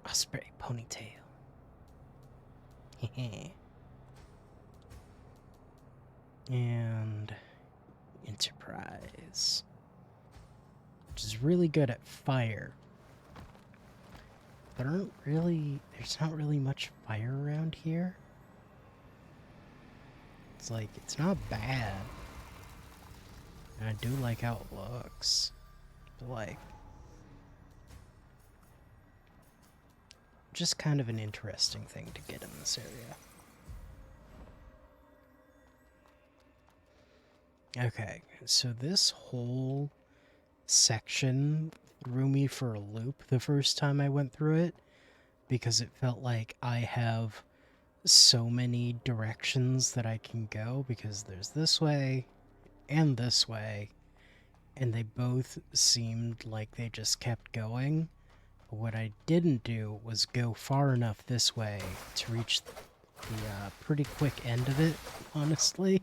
Osprey ponytail. And Enterprise, which is really good at fire. But there's not really much fire around here. It's like, it's not bad. And I do like how it looks. But like, just kind of an interesting thing to get in this area. Okay, so this whole section threw me for a loop the first time I went through it, because it felt like I have so many directions that I can go, because there's this way and this way, and they both seemed like they just kept going. But what I didn't do was go far enough this way to reach the pretty quick end of it, honestly.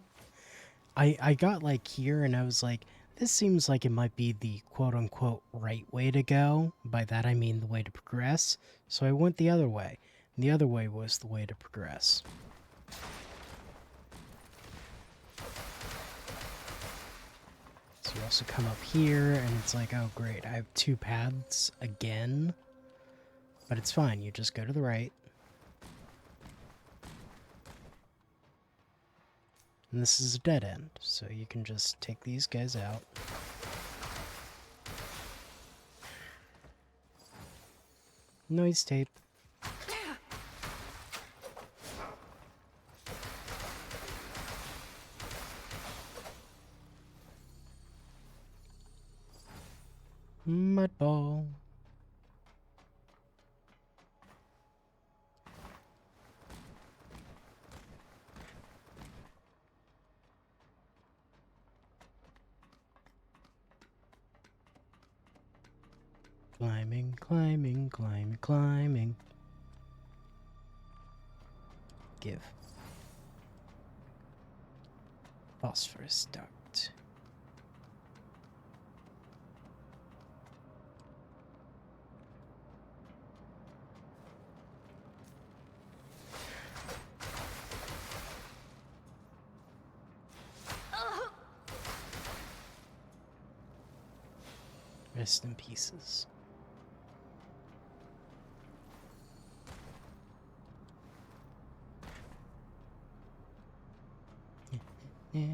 I got like here and I was like, this seems like it might be the quote-unquote right way to go. By that I mean the way to progress. So I went the other way. And the other way was the way to progress. So you also come up here and it's like, oh great, I have two paths again. But it's fine, you just go to the right. And this is a dead end, so you can just take these guys out. Noise tape. Mud ball. Climbing, climbing, climbing, climbing. Give. Phosphorus duct. Rest in pieces. Yeah.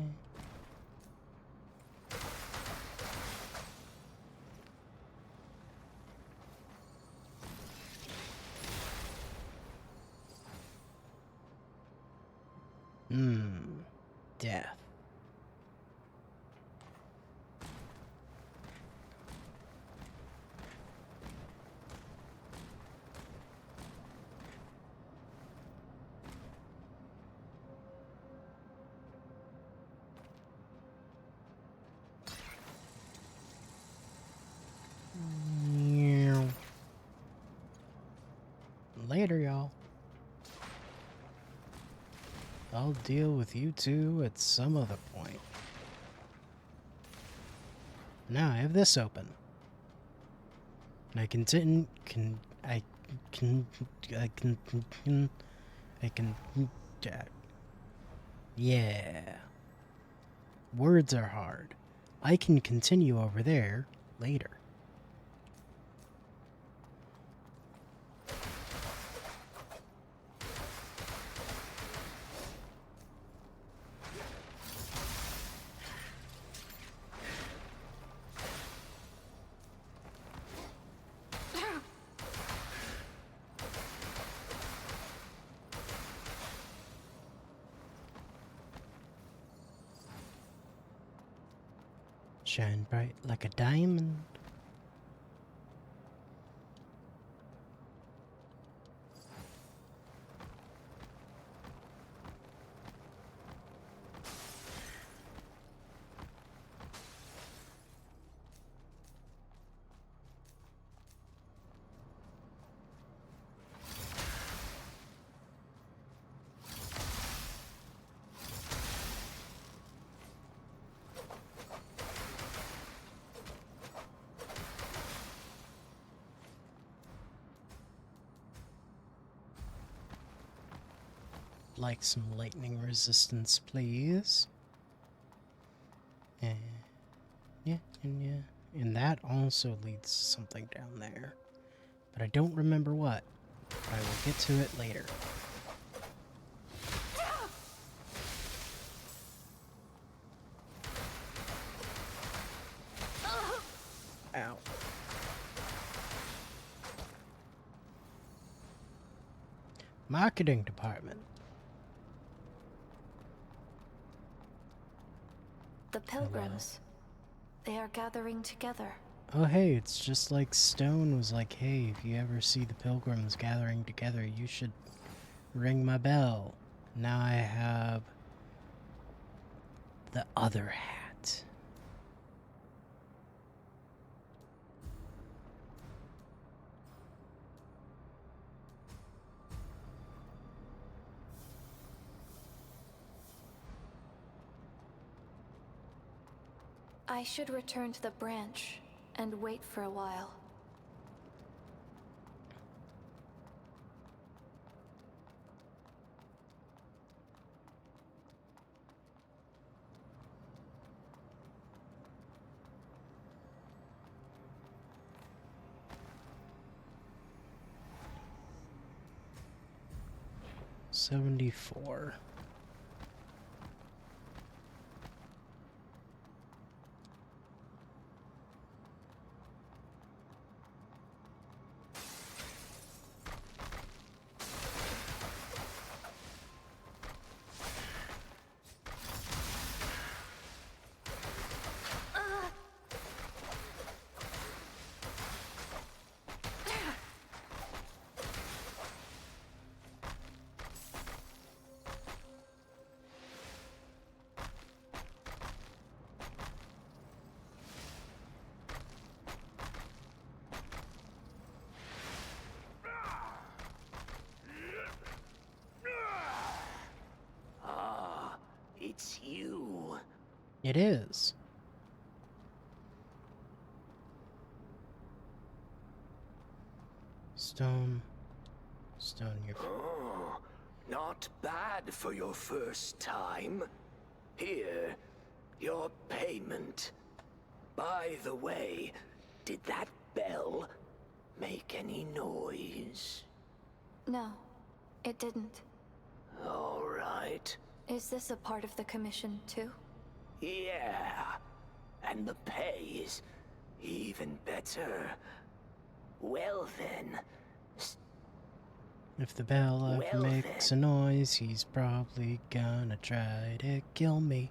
Death. Later, y'all. I'll deal with you two at some other point. Now I have this open. And I yeah. Words are hard. I can continue over there later. Shine bright like a diamond. Like some lightning resistance, please. And yeah, and that also leads to something down there, but I don't remember what. I will get to it later. Ow. Marketing department. The pilgrims. They are gathering together. Oh hey, it's just like Stone was like, hey, if you ever see the pilgrims gathering together, you should ring my bell. Now I have the other hat. I should return to the branch and wait for a while. $74. It's you. It is. Stone, you're... Oh, not bad for your first time. Here, your payment. By the way, did that bell make any noise? No, it didn't. All right. Is this a part of the commission, too? Yeah, and the pay is even better. Well then, If the bell ever Well, makes a then. noise, he's probably gonna try to kill me.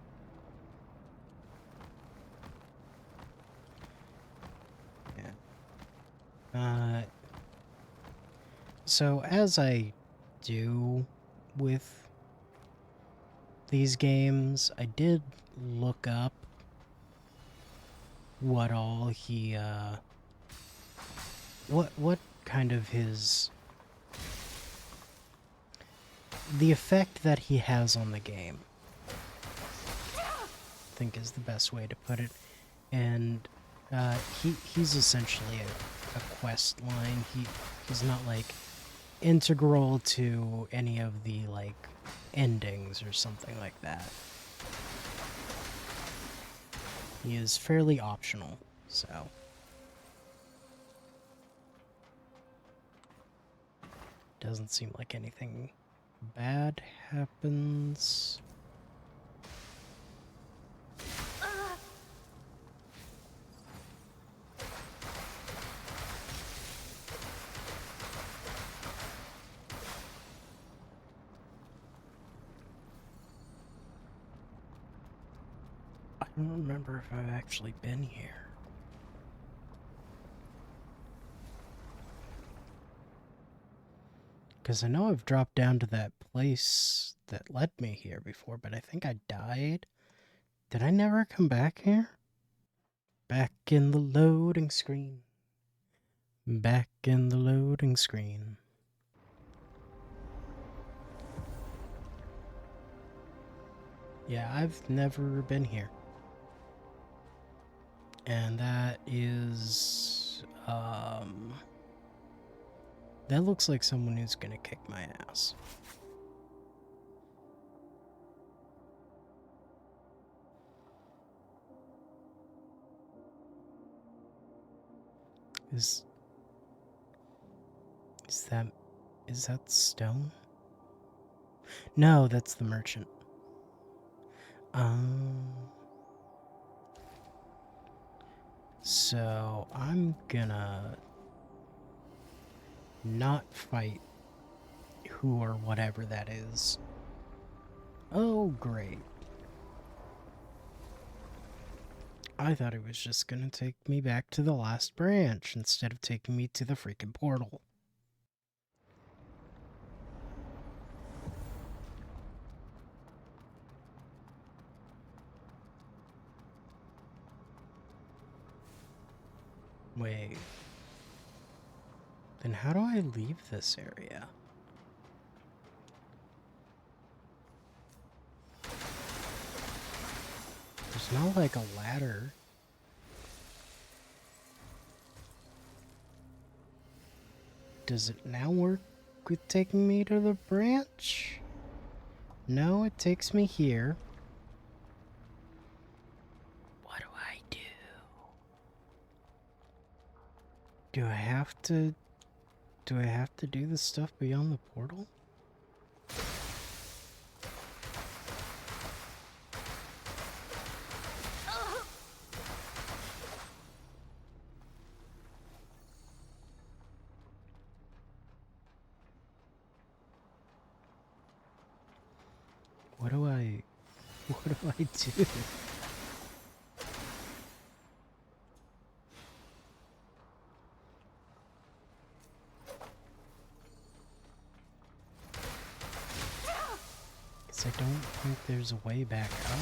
Yeah. So as I do with these games, I did look up what all he, what kind of the effect that he has on the game, I think is the best way to put it. And he's essentially a quest line. He's not like integral to any of the like endings or something like that. He is fairly optional, so doesn't seem like anything bad happens. I don't remember if I've actually been here. Because I know I've dropped down to that place that led me here before, but I think I died. Did I never come back here? Back in the loading screen. Back in the loading screen. Yeah, I've never been here. And that is, that looks like someone who's gonna kick my ass. Is that stone? No, that's the merchant. So I'm gonna not fight who or whatever that is. Oh, great. I thought it was just gonna take me back to the last branch instead of taking me to the freaking portal. Wait. Then how do I leave this area? There's not like a ladder. Does it now work with taking me to the branch? No, it takes me here. What do I do? Do I have to do the stuff beyond the portal? What do I do? Because I don't think there's a way back up.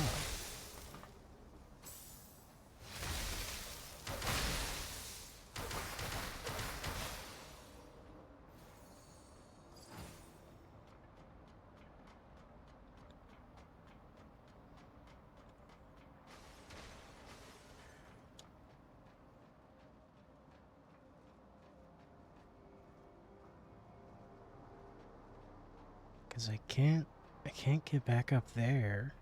Because I can't get back up there.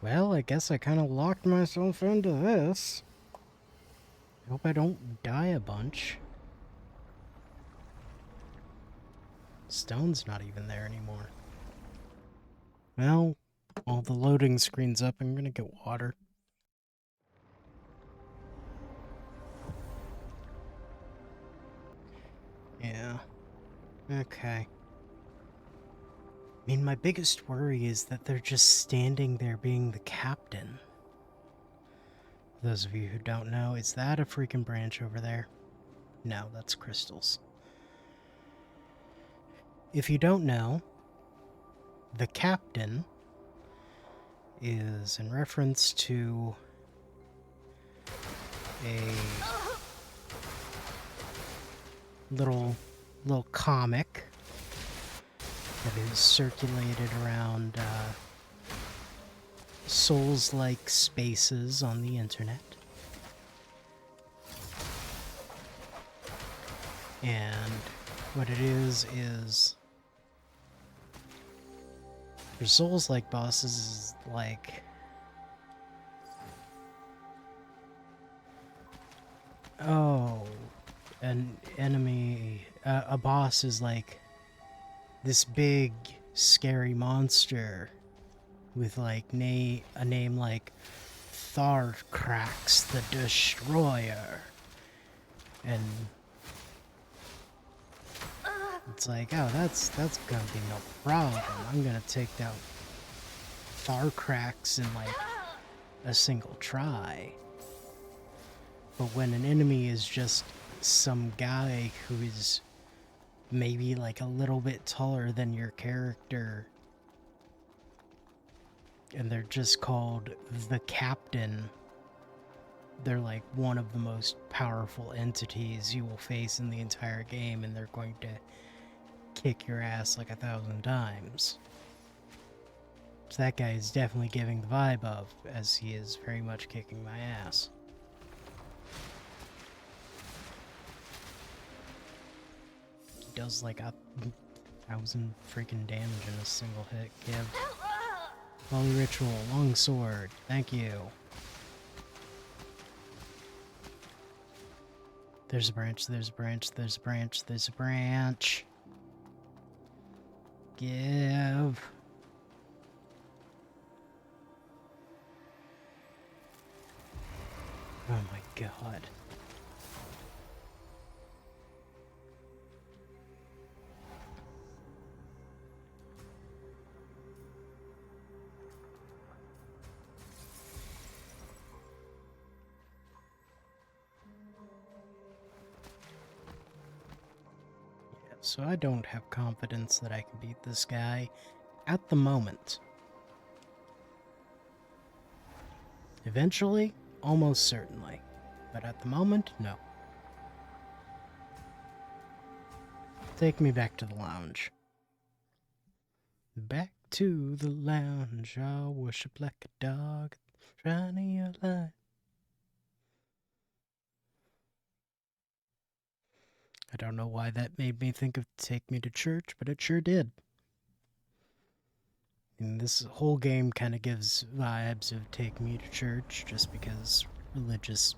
Well, I guess I kind of locked myself into this. I hope I don't die a bunch. Stone's not even there anymore. Well, all the loading screen's up. I'm gonna get water. Yeah. Okay. I mean, my biggest worry is that they're just standing there being the captain. For those of you who don't know, is that a freaking branch over there? No, that's crystals. If you don't know, the captain is in reference to a little comic that is circulated around Souls-like spaces on the internet. And what it is for Souls-like bosses is like an enemy, a boss is like this big, scary monster with like a name like Tharkrax the Destroyer, and it's like, oh, that's gonna be no problem. I'm gonna take down Tharkrax in like a single try. But when an enemy is just some guy who is maybe like a little bit taller than your character, and they're just called the Captain, they're like one of the most powerful entities you will face in the entire game, and they're going to kick your ass like 1,000 times. So that guy is definitely giving the vibe of, as he is very much kicking my ass. He does like 1,000 freaking damage in a single hit. Give. Holy Ritual, Longsword, thank you. There's a branch, there's a branch, there's a branch, there's a branch. Give. Oh my god. So I don't have confidence that I can beat this guy at the moment. Eventually, almost certainly. But at the moment, no. Take me back to the lounge. Back to the lounge, I'll worship like a dog, trying to alive. I don't know why that made me think of Take Me to Church, but it sure did. And this whole game kind of gives vibes of Take Me to Church, just because religious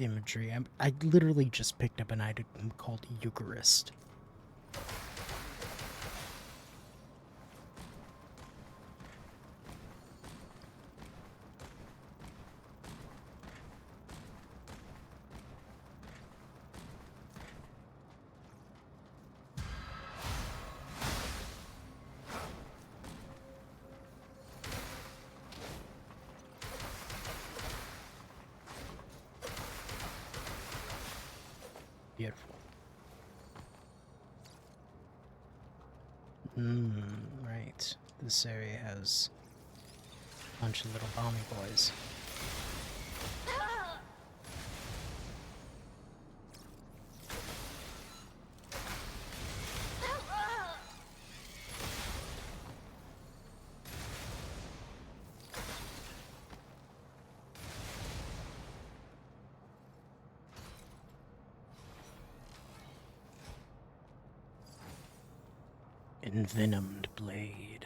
imagery. I literally just picked up an item called Eucharist. Beautiful. Right. This area has a bunch of little bomby boys. Envenomed Blade.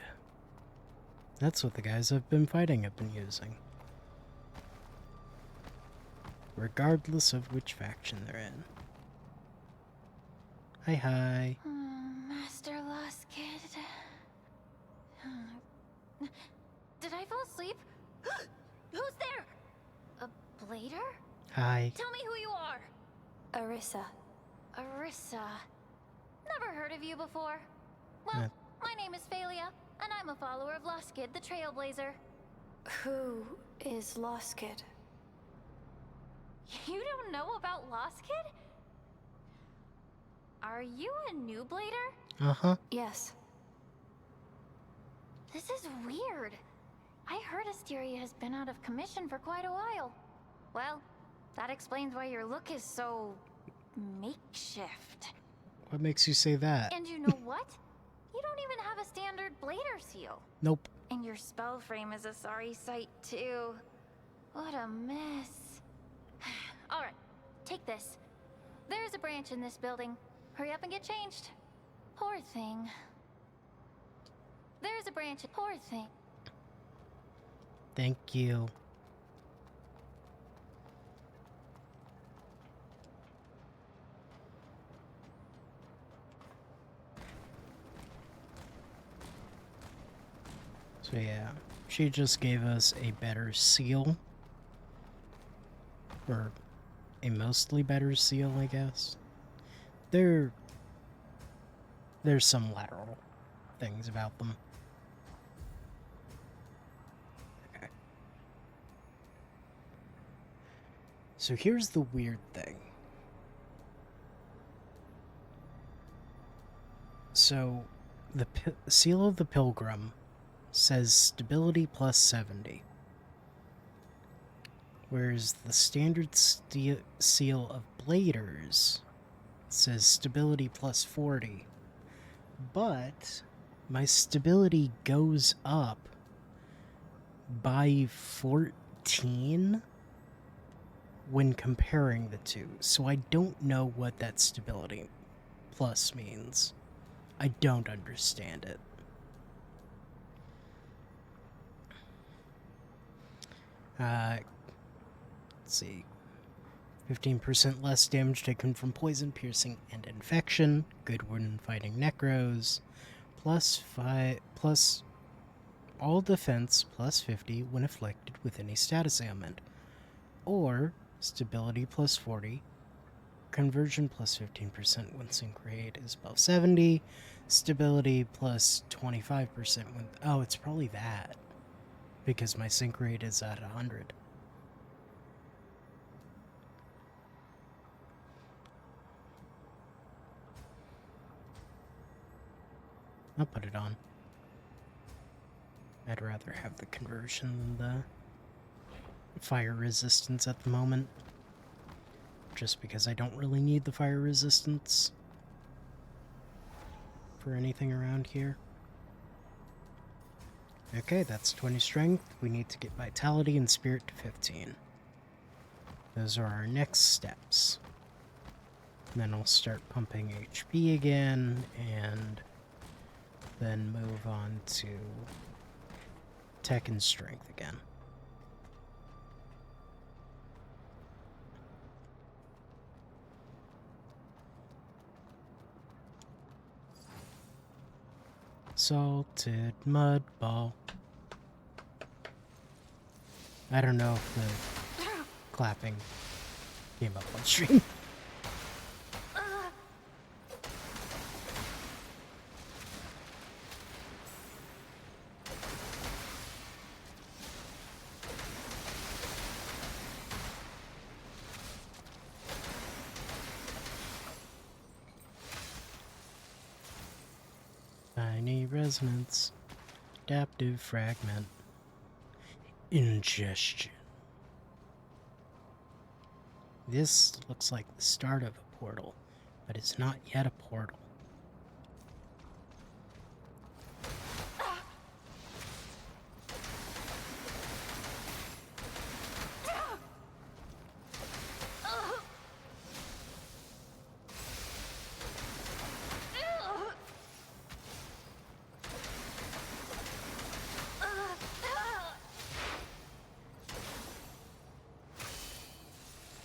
That's what the guys I've been fighting have been using. Regardless of which faction they're in. Hi. Master Lost Kid. Did I fall asleep? Who's there? A blader? Hi. Tell me who you are. Arissa. Arissa. Never heard of you before. Well, my name is Phalia, and I'm a follower of Loskid, the Trailblazer. Who is Loskid? You don't know about Loskid? Are you a new blader? Uh-huh. Yes. This is weird. I heard Asteria has been out of commission for quite a while. Well, that explains why your look is so makeshift. What makes you say that? And you know what? You don't even have a standard blader seal. Nope. And your spell frame is a sorry sight, too. What a mess. Alright, take this. There's a branch in this building. Hurry up and get changed. Poor thing. There's a branch. Poor thing. Thank you. So yeah, she just gave us a better seal. Or a mostly better seal, I guess. There's some lateral things about them. Okay. So here's the weird thing. So the seal of the Pilgrim says stability plus 70. Whereas the standard seal of Bladers says stability plus 40. But my stability goes up by 14 when comparing the two. So I don't know what that stability plus means. I don't understand it. Let's see. 15% less damage taken from poison, piercing, and infection. Good when fighting Necros. Plus all defense plus 50 when afflicted with any status ailment. Or stability plus 40. Conversion plus 15% when sync rate is above 70. Stability plus 25% when... Oh, it's probably that. Because my sync rate is at 100. I'll put it on. I'd rather have the conversion than the fire resistance at the moment. Just because I don't really need the fire resistance for anything around here. Okay, that's 20 strength. We need to get vitality and spirit to 15. Those are our next steps. And then I'll start pumping HP again, and then move on to tech and strength again. Salted mud ball. I don't know if the clapping came up on stream. Tiny resonance. Adaptive fragment. Ingestion. This looks like the start of a portal, but it's not yet a portal.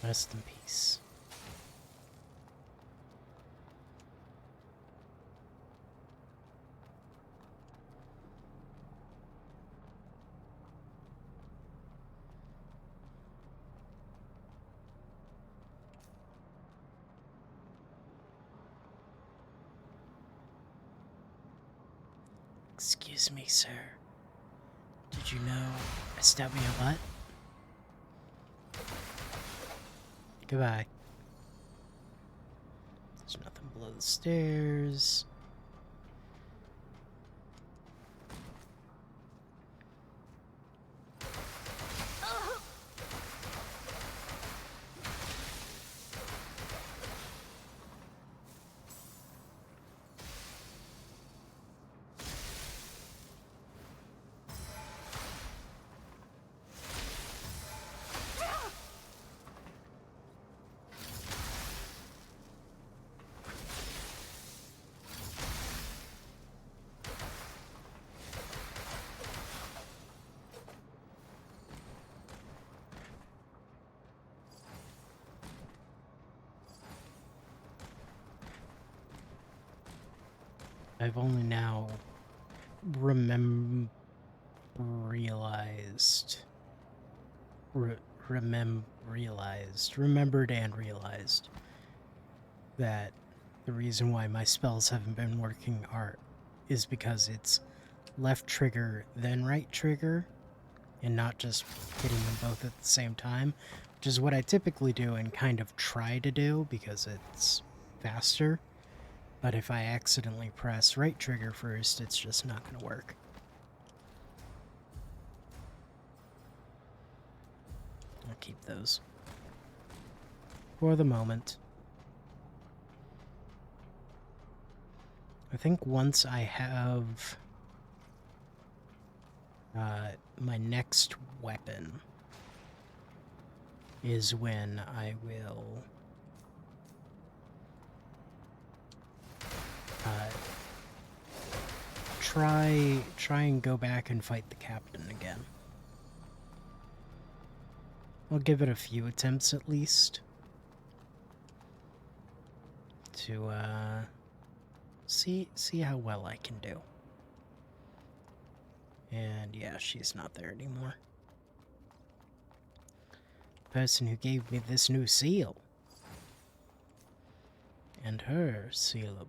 Rest in peace. Excuse me, sir. Did you know I stabbed me a butt? Goodbye. There's nothing below the stairs. I've remembered and realized that the reason why my spells haven't been working is because it's left trigger, then right trigger, and not just hitting them both at the same time, which is what I typically do and kind of try to do because it's faster. But if I accidentally press right trigger first, it's just not going to work. I'll keep those for the moment. I think once I have my next weapon is when I will try and go back and fight the captain again. I'll give it a few attempts at least to see how well I can do. And yeah, she's not there anymore. Person who gave me this new seal. And her seal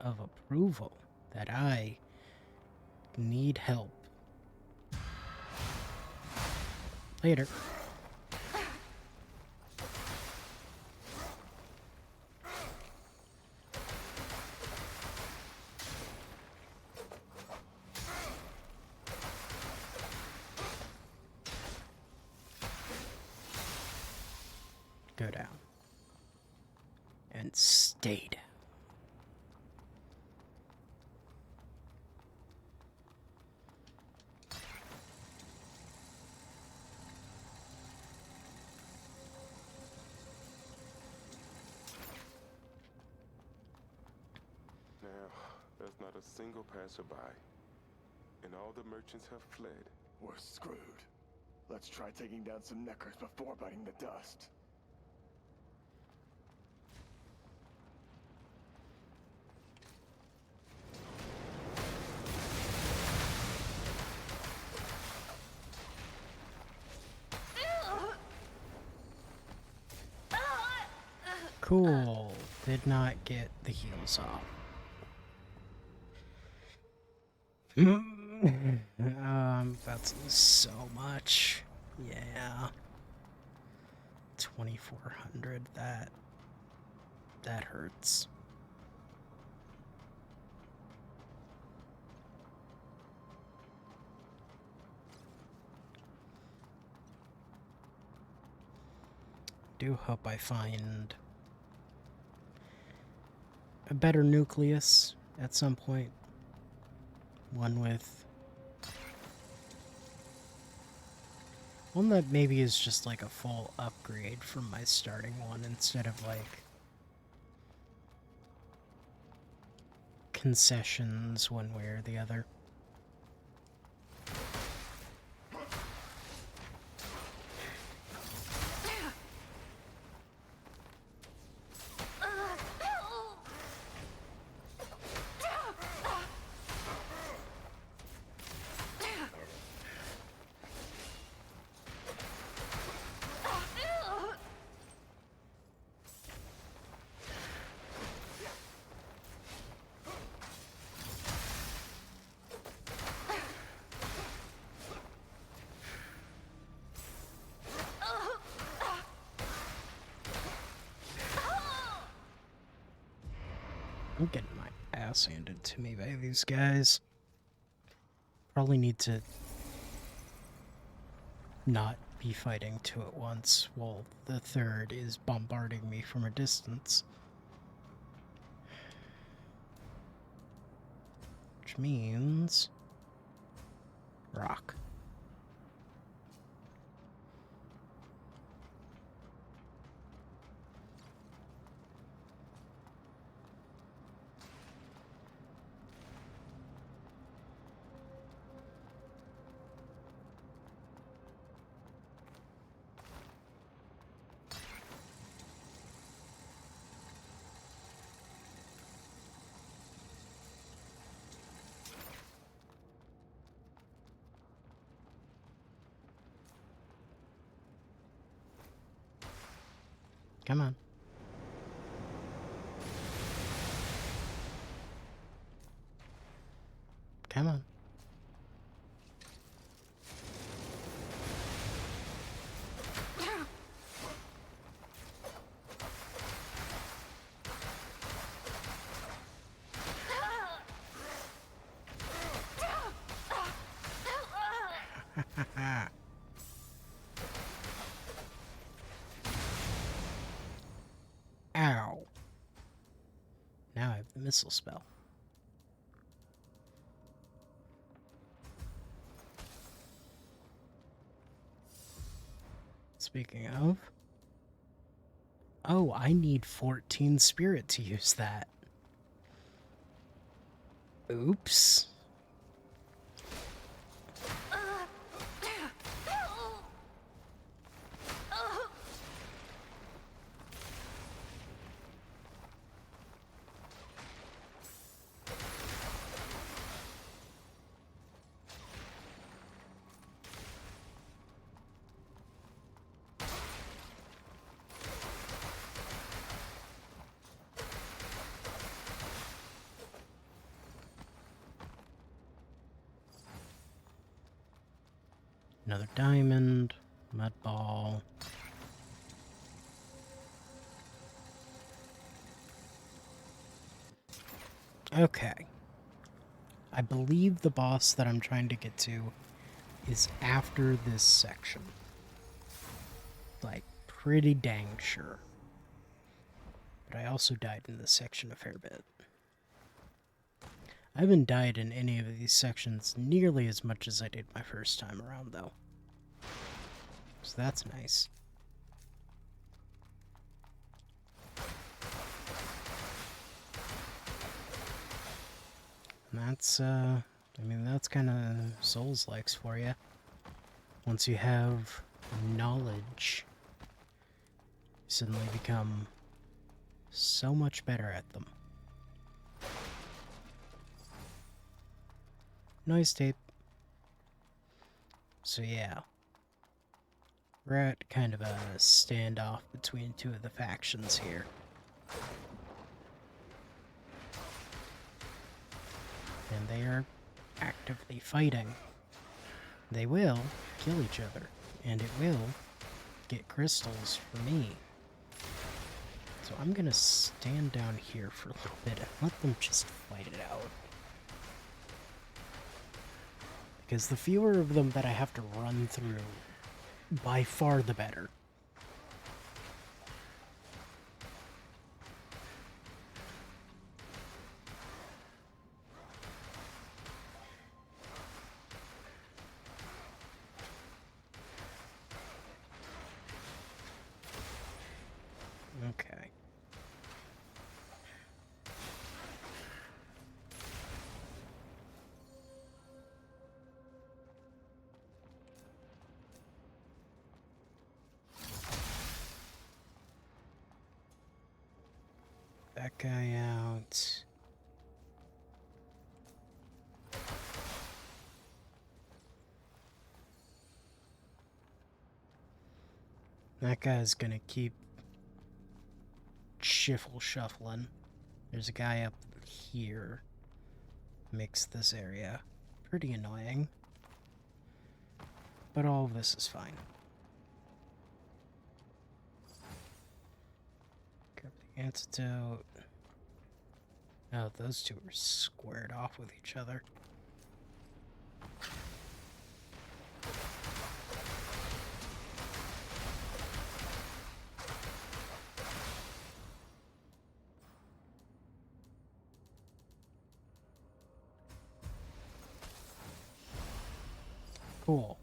of approval that I need help. Later. Go down. And stay down. Now, there's not a single passerby, and all the merchants have fled. We're screwed. Let's try taking down some neckers before biting the dust. Cool. Did not get the heals off. That's so much. Yeah. 2,400. That hurts. Do hope I find a better nucleus at some point. One that maybe is just like a full upgrade from my starting one instead of like concessions one way or the other. I'm getting my ass handed to me by these guys. Probably need to not be fighting two at once while the third is bombarding me from a distance. Which means... rock. Come on. Come on. Ow. Now I have the missile spell. Speaking of... oh, I need 14 spirit to use that. Oops. Another diamond, mud ball. Okay. I believe the boss that I'm trying to get to is after this section. Like, pretty dang sure. But I also died in this section a fair bit. I haven't died in any of these sections nearly as much as I did my first time around, though. So that's nice. And that's, I mean, that's kind of Souls-likes for you. Once you have knowledge, you suddenly become so much better at them. Noise tape. So yeah. We're at kind of a standoff between two of the factions here. And they are actively fighting. They will kill each other, and it will get crystals for me. So I'm gonna stand down here for a little bit and let them just fight it out. Because the fewer of them that I have to run through, by far the better. Okay. That guy out. That guy's gonna keep shuffling. There's a guy up here. Makes this area pretty annoying. But all of this is fine. Grab the antidote. Oh, those two are squared off with each other. Cool.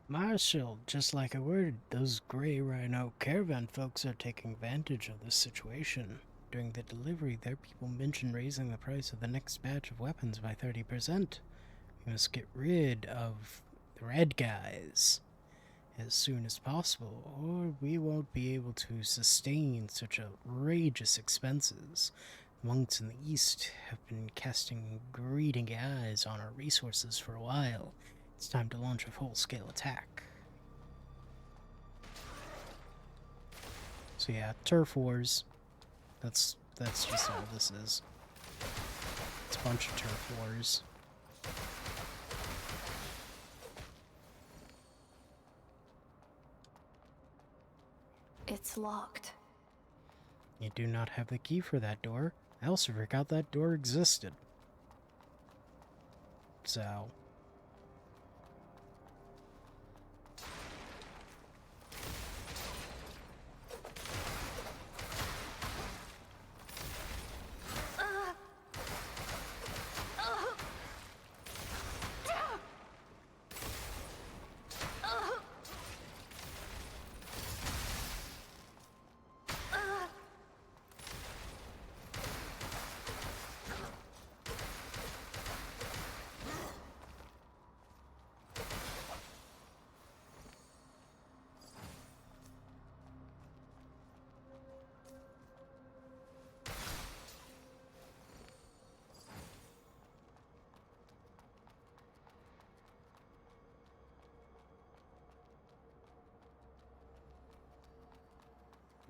Marshal, just like a word, those Grey Rhino caravan folks are taking advantage of this situation. During the delivery, their people mentioned raising the price of the next batch of weapons by 30%. We must get rid of the red guys as soon as possible, or we won't be able to sustain such outrageous expenses. The monks in the east have been casting greedy eyes on our resources for a while. It's time to launch a full-scale attack. So yeah, turf wars. That's just all this is. It's a bunch of turf wars. It's locked. You do not have the key for that door. I also forgot that door existed. So...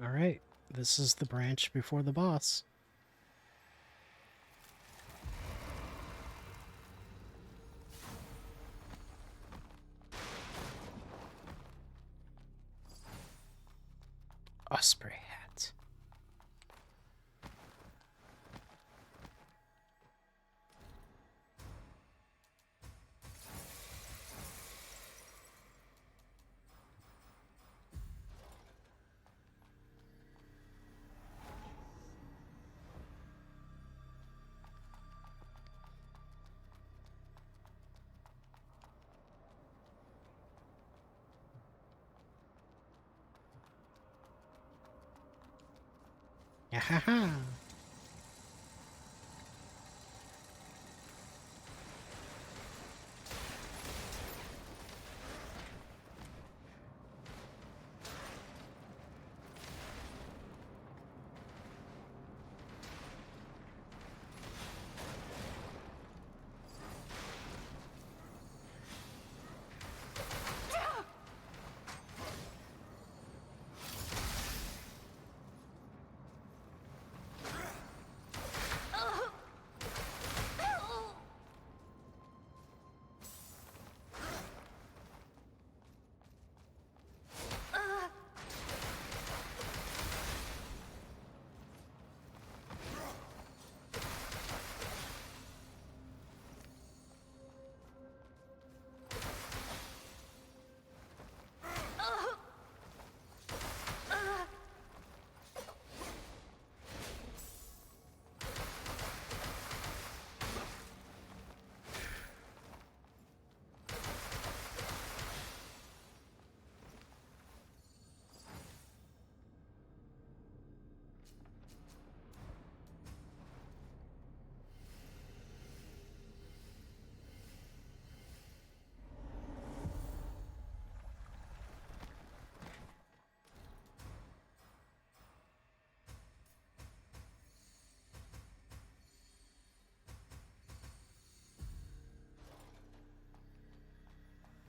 Alright, this is the branch before the boss. Osprey hat. Yahaha!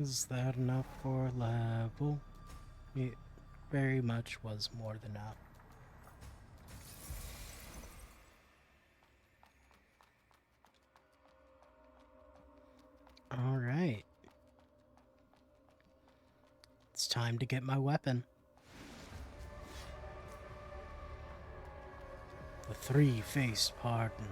Is that enough for level? It very much was more than enough. Alright. It's time to get my weapon. The three-faced partner.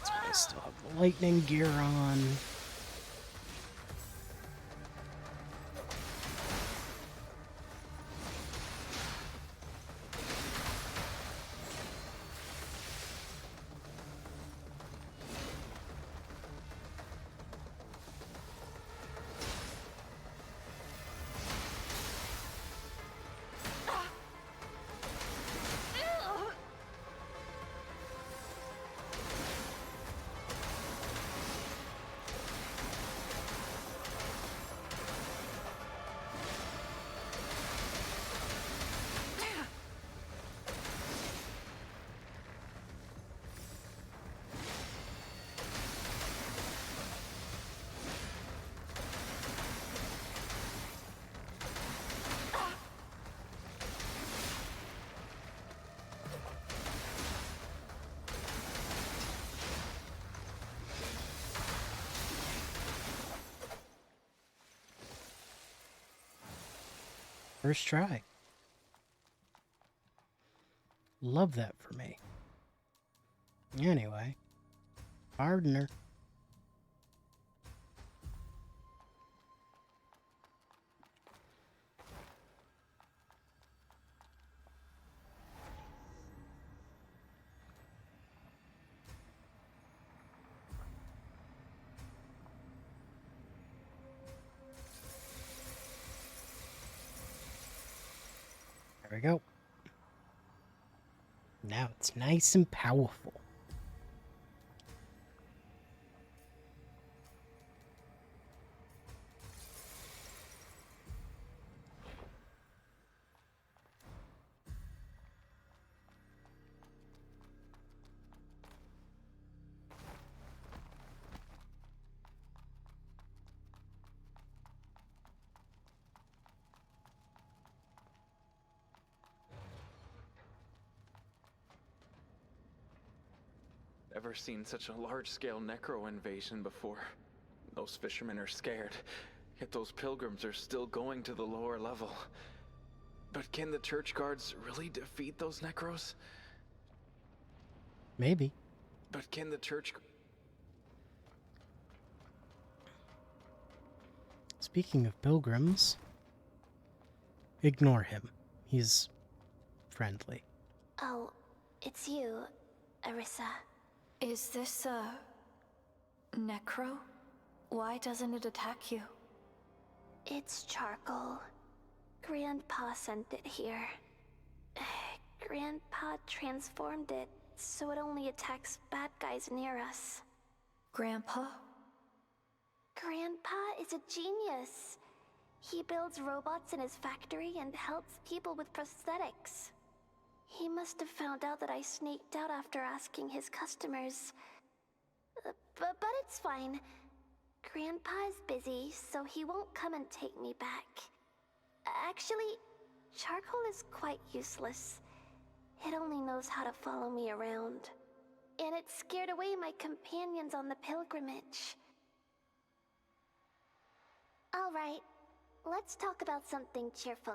I still have the lightning gear on. First try. Love that for me. Anyway, partner. There we go. Now it's nice and powerful. Never seen such a large-scale necro invasion before. Those fishermen are scared, yet those pilgrims are still going to the lower level. But can the church guards really defeat those necros? Maybe. But can the church... Speaking of pilgrims, ignore him. He's friendly. Oh, it's you, Arissa. Is this a necro? Why doesn't it attack you? It's charcoal. Grandpa sent it here. Grandpa transformed it so it only attacks bad guys near us. Grandpa? Grandpa is a genius. He builds robots in his factory and helps people with prosthetics. He must have found out that I sneaked out after asking his customers. But it's fine. Grandpa is busy, so he won't come and take me back. Actually, charcoal is quite useless. It only knows how to follow me around. And it scared away my companions on the pilgrimage. Alright, let's talk about something cheerful.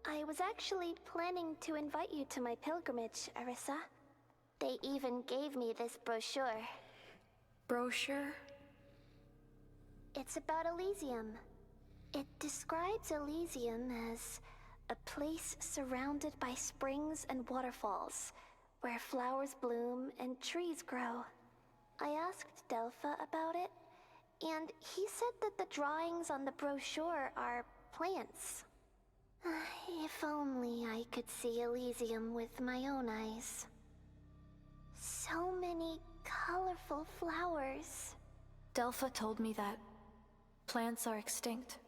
I was actually planning to invite you to my pilgrimage, Arissa. They even gave me this brochure. Brochure? It's about Elysium. It describes Elysium as a place surrounded by springs and waterfalls, where flowers bloom and trees grow. I asked Delpha about it, and he said that the drawings on the brochure are plants. If only I could see Elysium with my own eyes. So many colorful flowers. Delpha told me that plants are extinct.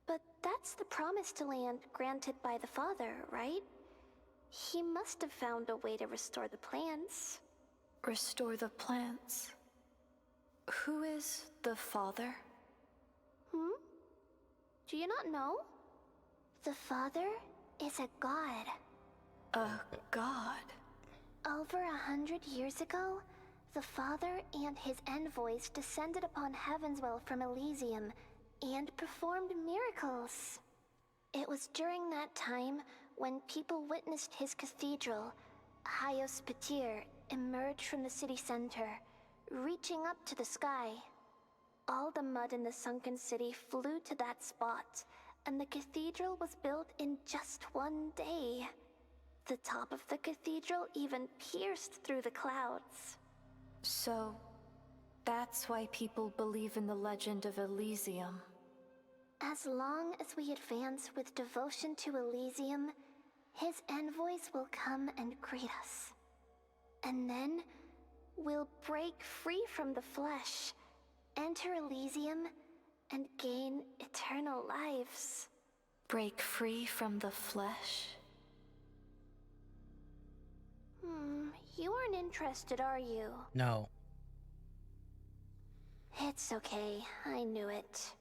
But that's the promised land granted by the Father, right? He must have found a way to restore the plants. Restore the plants. Who is the Father? Do you not know? The Father is a god. A god? Over 100 years ago, the Father and his envoys descended upon Heavenswell from Elysium and performed miracles. It was during that time when people witnessed his cathedral, Hyos Patir, emerge from the city center, reaching up to the sky. All the mud in the sunken city flew to that spot, and the cathedral was built in just one day. The top of the cathedral even pierced through the clouds. So, that's why people believe in the legend of Elysium. As long as we advance with devotion to Elysium, his envoys will come and greet us. And then, we'll break free from the flesh, enter Elysium, and gain eternal lives. Break free from the flesh? You aren't interested, are you? No. It's okay, I knew it.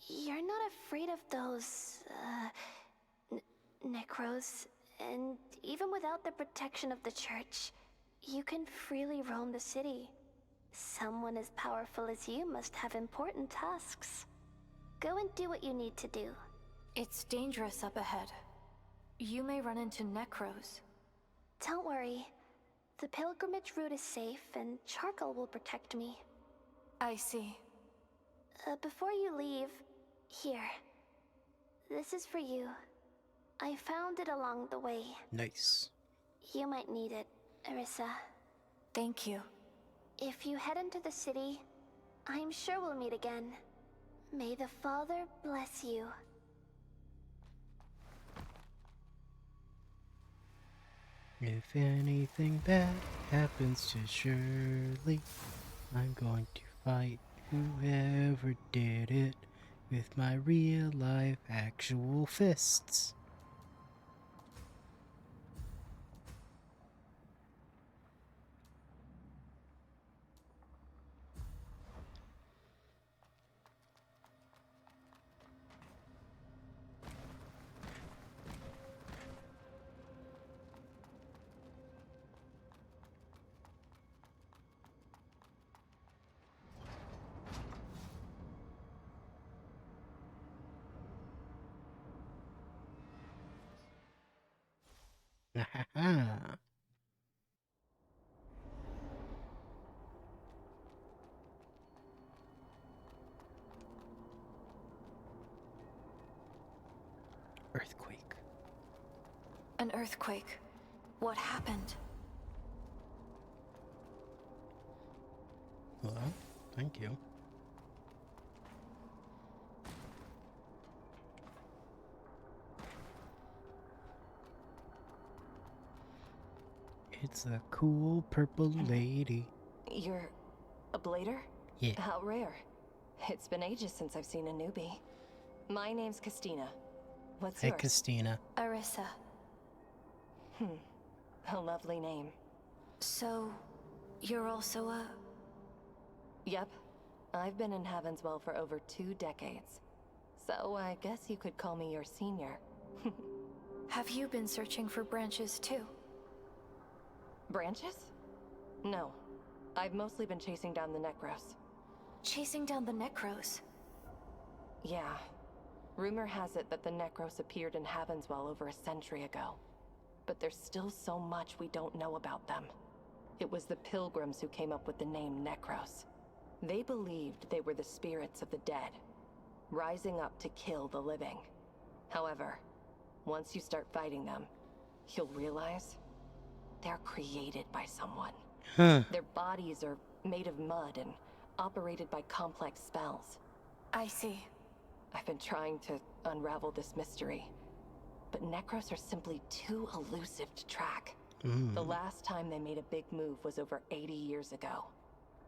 You're not afraid of those, Necros, and even without the protection of the church, you can freely roam the city. Someone as powerful as you must have important tasks. Go and do what you need to do. It's dangerous up ahead. You may run into Necros. Don't worry. The pilgrimage route is safe, and Charcoal will protect me. I see. Before you leave, here. This is for you. I found it along the way. Nice. You might need it, Arissa. Thank you. If you head into the city, I'm sure we'll meet again. May the Father bless you. If anything bad happens to Shirley, I'm going to fight whoever did it with my real life actual fists. Ahaha. Earthquake. An earthquake. What happened? Well, thank you. It's a cool purple lady. You're a blader? Yeah. How rare. It's been ages since I've seen a newbie. My name's Castina. What's Hey, yours? Castina. Arissa. A lovely name. So, you're also a... Yep. I've been in Heavenswell for over 2 decades. So I guess you could call me your senior. Have you been searching for branches too? Branches? No. I've mostly been chasing down the Necros. Chasing down the Necros? Yeah. Rumor has it that the Necros appeared in Heavenswell over a century ago. But there's still so much we don't know about them. It was the Pilgrims who came up with the name Necros. They believed they were the spirits of the dead, rising up to kill the living. However, once you start fighting them, you'll realize they're created by someone. Huh. Their bodies are made of mud and operated by complex spells. I see. I've been trying to unravel this mystery, but Necros are simply too elusive to track. The last time they made a big move was over 80 years ago.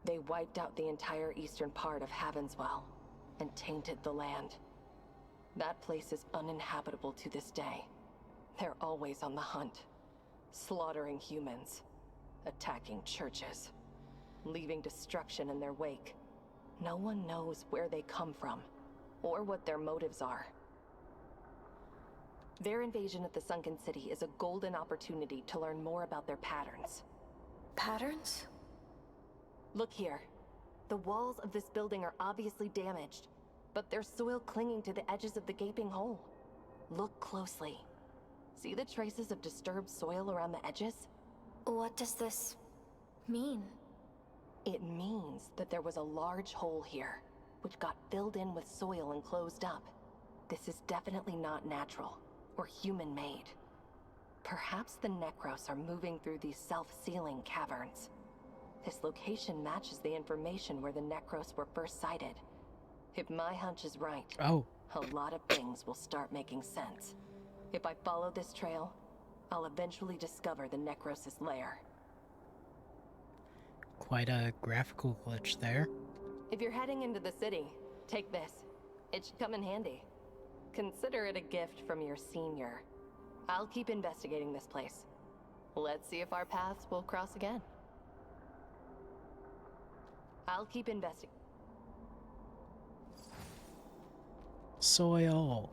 They wiped out the entire eastern part of Havenswell and tainted the land. That place is uninhabitable to this day. They're always on the hunt, slaughtering humans, attacking churches, leaving destruction in their wake. No one knows where they come from, or what their motives are. Their invasion of the Sunken City is a golden opportunity to learn more about their patterns. Patterns? Look here. The walls of this building are obviously damaged, but there's soil clinging to the edges of the gaping hole. Look closely. See the traces of disturbed soil around the edges? What does this mean? It means that there was a large hole here, which got filled in with soil and closed up. This is definitely not natural, or human-made. Perhaps the Necros are moving through these self-sealing caverns. This location matches the information where the Necros were first sighted. If my hunch is right, a lot of things will start making sense. If I follow this trail, I'll eventually discover the Necros' lair. Quite a graphical glitch there. If you're heading into the city, take this. It should come in handy. Consider it a gift from your senior. I'll keep investigating this place. Let's see if our paths will cross again. I'll keep investigating. Soil.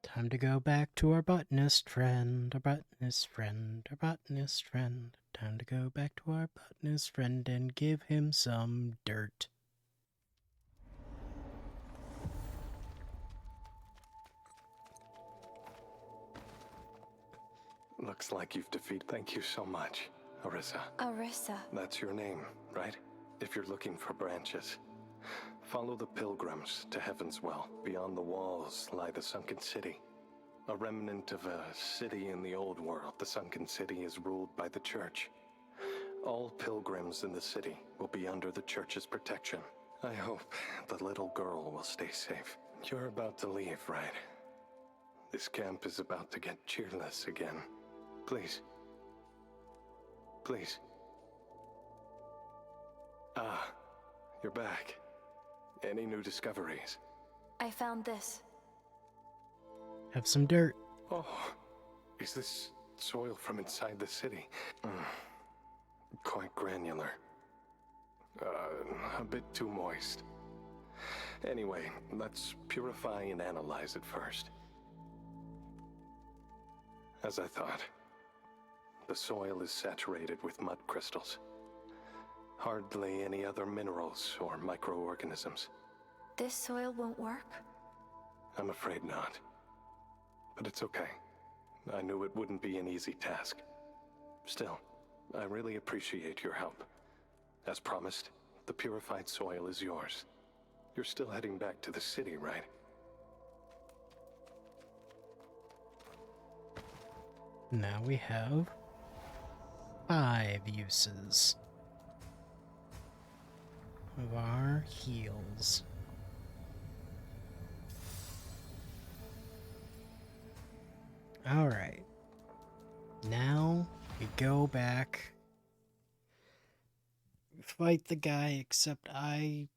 Time to go back to our botanist friend, our botanist friend, our botanist friend. Time to go back to our botanist friend and give him some dirt. Looks like you've defeated. Thank you so much, Arissa. Arissa. That's your name, right? If you're looking for branches. Follow the pilgrims to Heavenswell. Beyond the walls lie the Sunken City. A remnant of a city in the old world. The Sunken City is ruled by the Church. All pilgrims in the city will be under the Church's protection. I hope the little girl will stay safe. You're about to leave, right? This camp is about to get cheerless again. Please. Please. Ah, you're back. Any new discoveries? I found this. Have some dirt. Oh, is this soil from inside the city? Quite granular. A bit too moist. Anyway, let's purify and analyze it first. As I thought, the soil is saturated with mud crystals. Hardly any other minerals or microorganisms. This soil won't work? I'm afraid not. But it's okay. I knew it wouldn't be an easy task. Still, I really appreciate your help. As promised, the purified soil is yours. You're still heading back to the city, right? Now we have 5 uses of our heals. Alright. Now we go back, fight the guy, except I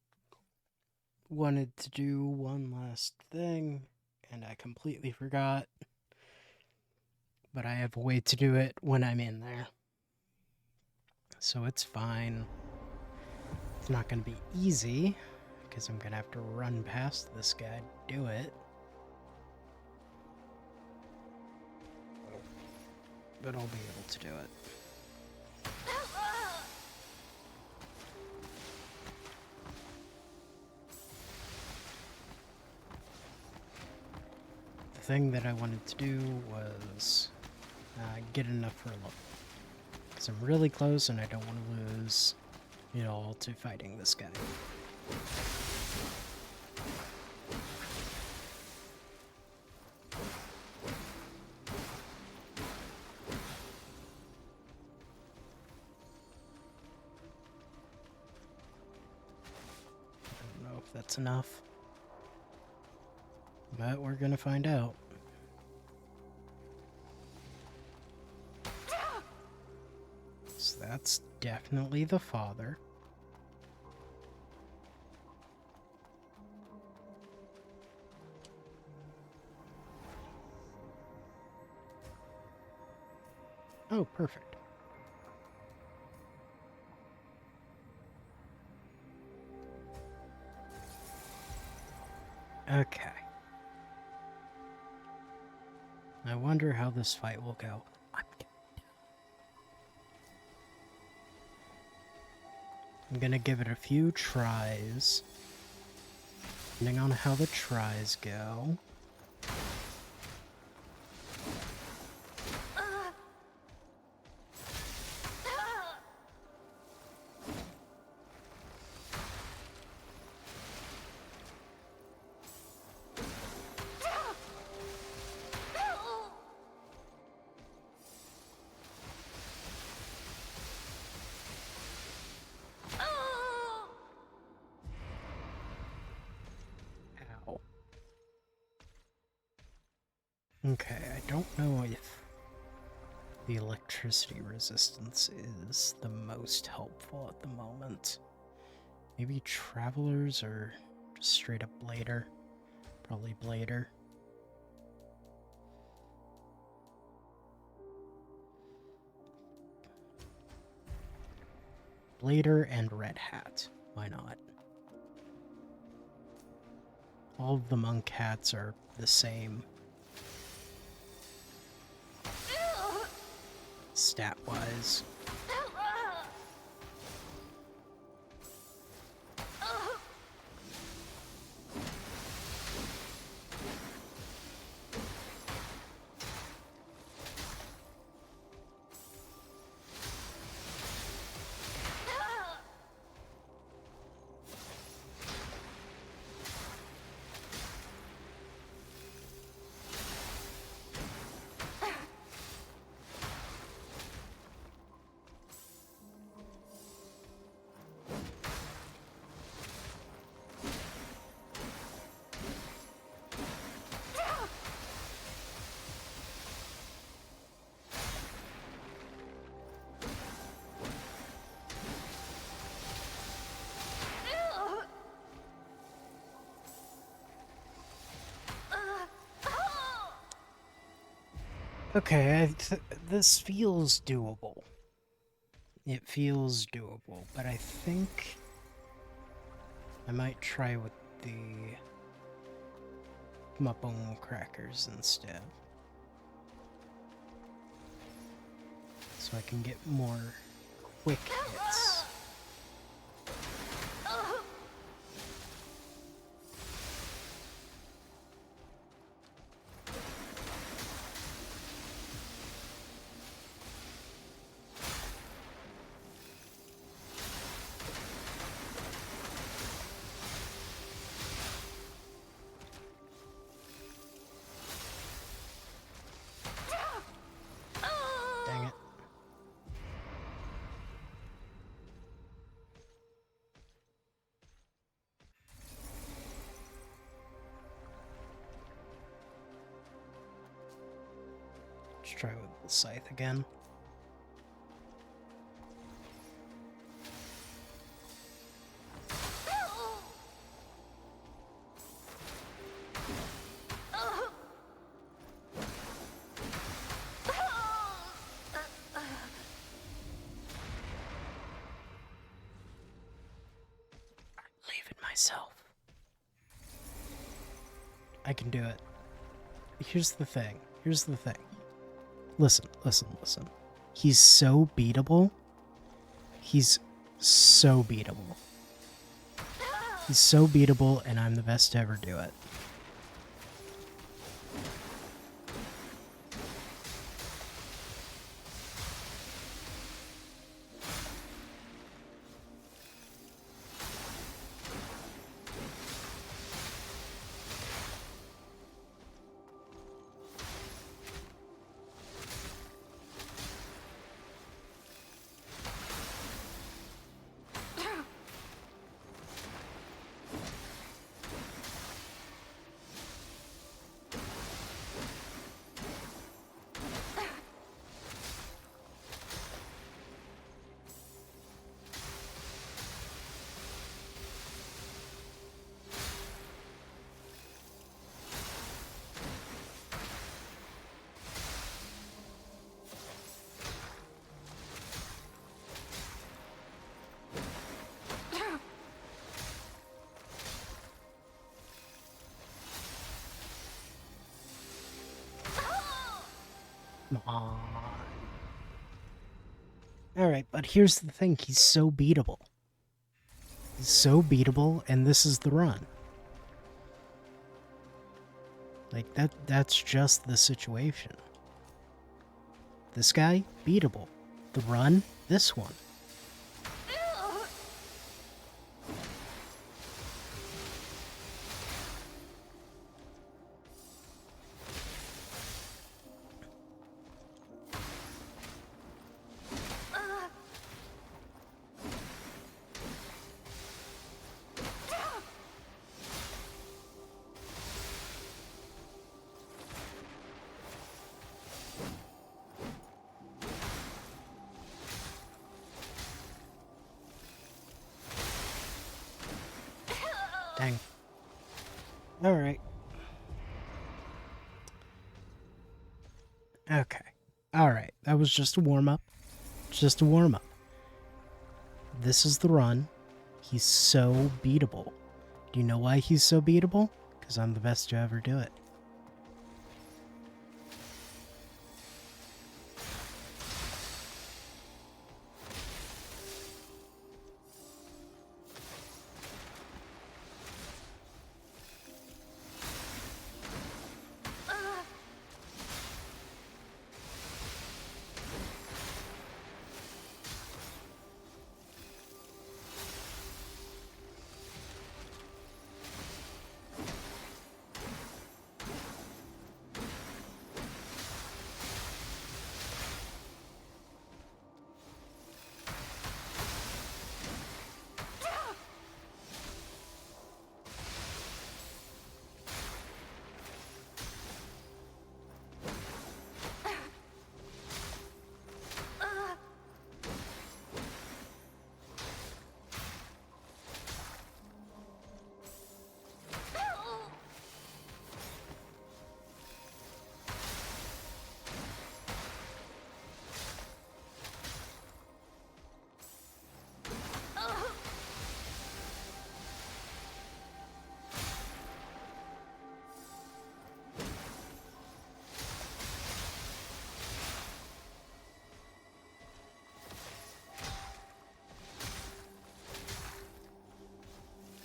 wanted to do one last thing, and I completely forgot. But I have a way to do it when I'm in there. So it's fine. It's not going to be easy, because I'm going to have to run past this guy to do it. But I'll be able to do it. The thing that I wanted to do was get enough for Because I'm really close and I don't want to lose it all to fighting this guy. I don't know if that's enough. But we're gonna find out. So that's definitely the father. Oh, perfect. Okay. I wonder how this fight will go. I'm gonna give it a few tries. Depending on how the tries go. Ow. Okay, I don't know if the electricity resistance is the most helpful at the moment. Maybe travelers or just straight up blader. Probably blader. Blader and Red Hat. Why not? All of the monk hats are the same. Stat-wise. Okay, this feels doable. It feels doable, but I think I might try with the Mapong crackers instead. So I can get more quick hits. Dang it. Let's try with the scythe again. Myself. I can do it. Here's the thing. Here's the thing. Listen, listen, listen. He's so beatable. He's so beatable. He's so beatable, and I'm the best to ever do it. Come on. Alright, but here's the thing. He's so beatable. He's so beatable, and this is the run. Like, that's just the situation. This guy, beatable. The run, this one. Dang. Alright. Okay. Alright. That was just a warm-up. Just a warm-up. This is the run. He's so beatable. Do you know why he's so beatable? Because I'm the best to ever do it.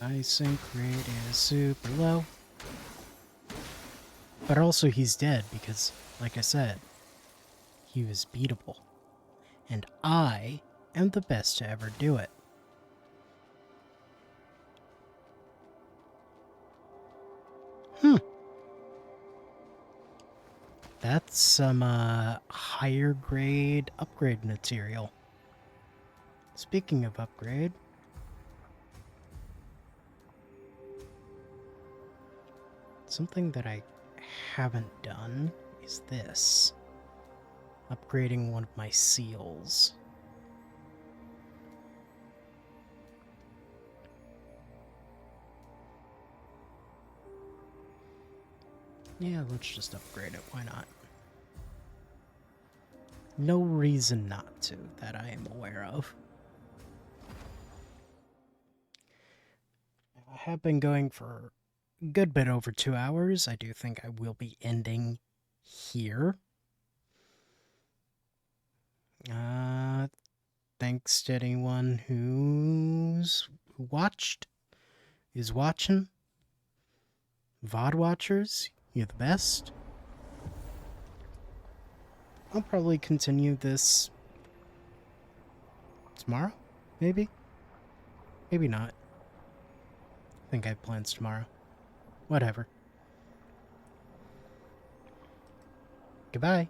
My sync rate is super low. But also he's dead because, like I said, he was beatable. And I am the best to ever do it. That's some higher grade upgrade material. Speaking of upgrade, something that I haven't done is this. Upgrading one of my seals. Yeah, let's just upgrade it. Why not? No reason not to, that I am aware of. I have been going for a good bit over 2 hours. I do think I will be ending here. Thanks to anyone who watched, is watching. VOD watchers, you're the best. I'll probably continue this tomorrow, maybe? Maybe not. I think I have plans tomorrow. Whatever. Goodbye.